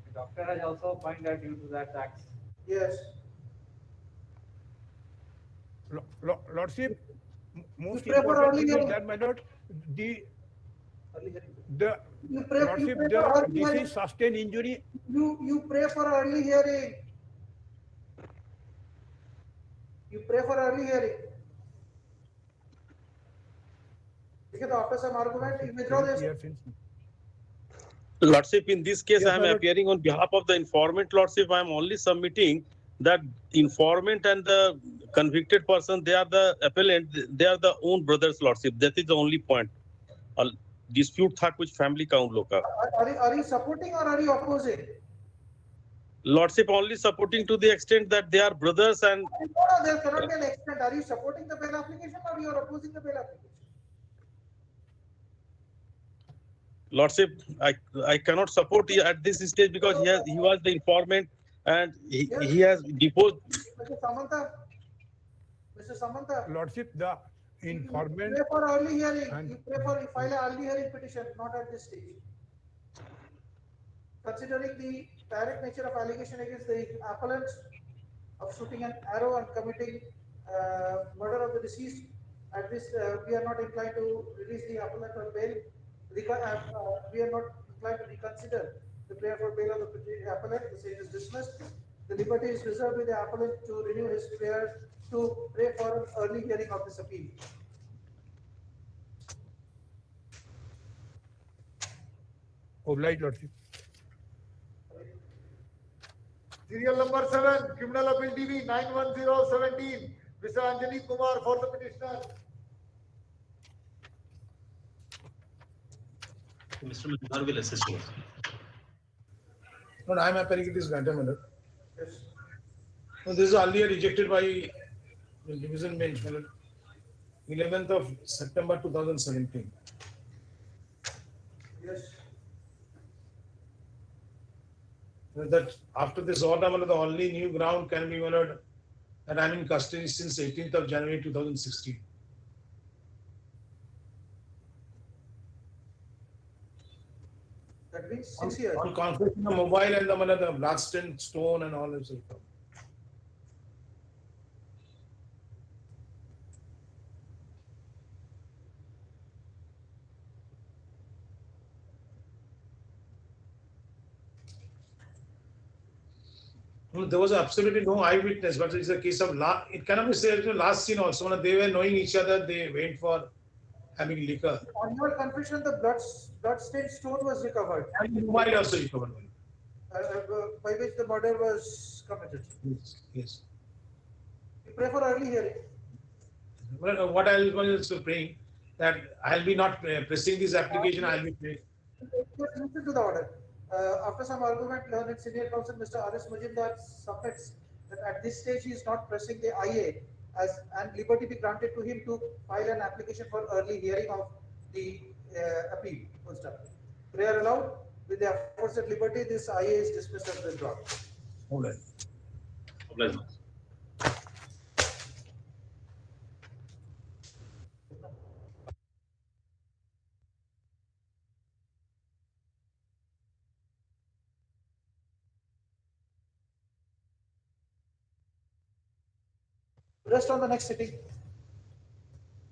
The doctor has also found that due to that act. Yes. Lordship, most important thing is that, my lord, this is sustained injury. You pray for early hearing. You pray for early hearing. After some argument, you withdraw this. Lordship, in this case, I am appearing on behalf of the informant. Lordship, I am only submitting that informant and the convicted person, they are the appellant, they are the own brothers, Lordship. That is the only point. Dispute था कुछ family का उन लोग का. Are you supporting or are you opposing? Lordship only supporting to the extent that they are brothers and. No, there cannot be an extent. Are you supporting the bail application or you are opposing the bail application? Lordship, I cannot support at this stage because he was the informant and he has deposed. Mr. Samantha. Lordship, the informant. You pray for early hearing. You pray for file an early hearing petition, not at this stage. Considering the direct nature of allegation against the appellant of shooting an arrow and committing murder of the deceased, at this we are not inclined to release the appellant on bail. We are not inclined to reconsider the prayer for bail of the appellant. The same is dismissed. The liberty is reserved with the appellant to renew his prayer to pray for an early hearing of this appeal. Obliged, Lordship. Serial number 7, Criminal Appeal TV 91017, Mr. Anjani Kumar for the petitioner. Mr. Madhar will assist you. No, I am appearing it is granted, my lord. Yes. No, this is earlier rejected by the division bench, my lord. 11th of September 2017. Yes. That after this order, the only new ground can be, my lord, that I am in custody since 18th of January 2016. That means 6 years. On confiscation of mobile and the blast and stone and all this. There was absolutely no eyewitness, but it's a case of it cannot be said to last scene also. When they were knowing each other, they went for having liquor. On your confession, the blood-stained stone was recovered. And mobile also recovered. By which the murder was committed. Yes. You pray for early hearing. Well, what I was praying that I'll be not pressing this application. I'll be praying. Listen to the order. After some argument, learned senior counsel Mr. R.S. Majumdar submits that at this stage he is not pressing the IA and liberty be granted to him to file an application for early hearing of the appeal. Prayer allowed. With the aforesaid liberty, this IA is dismissed as withdrawn. All right. Obliged. Rest on the next sitting.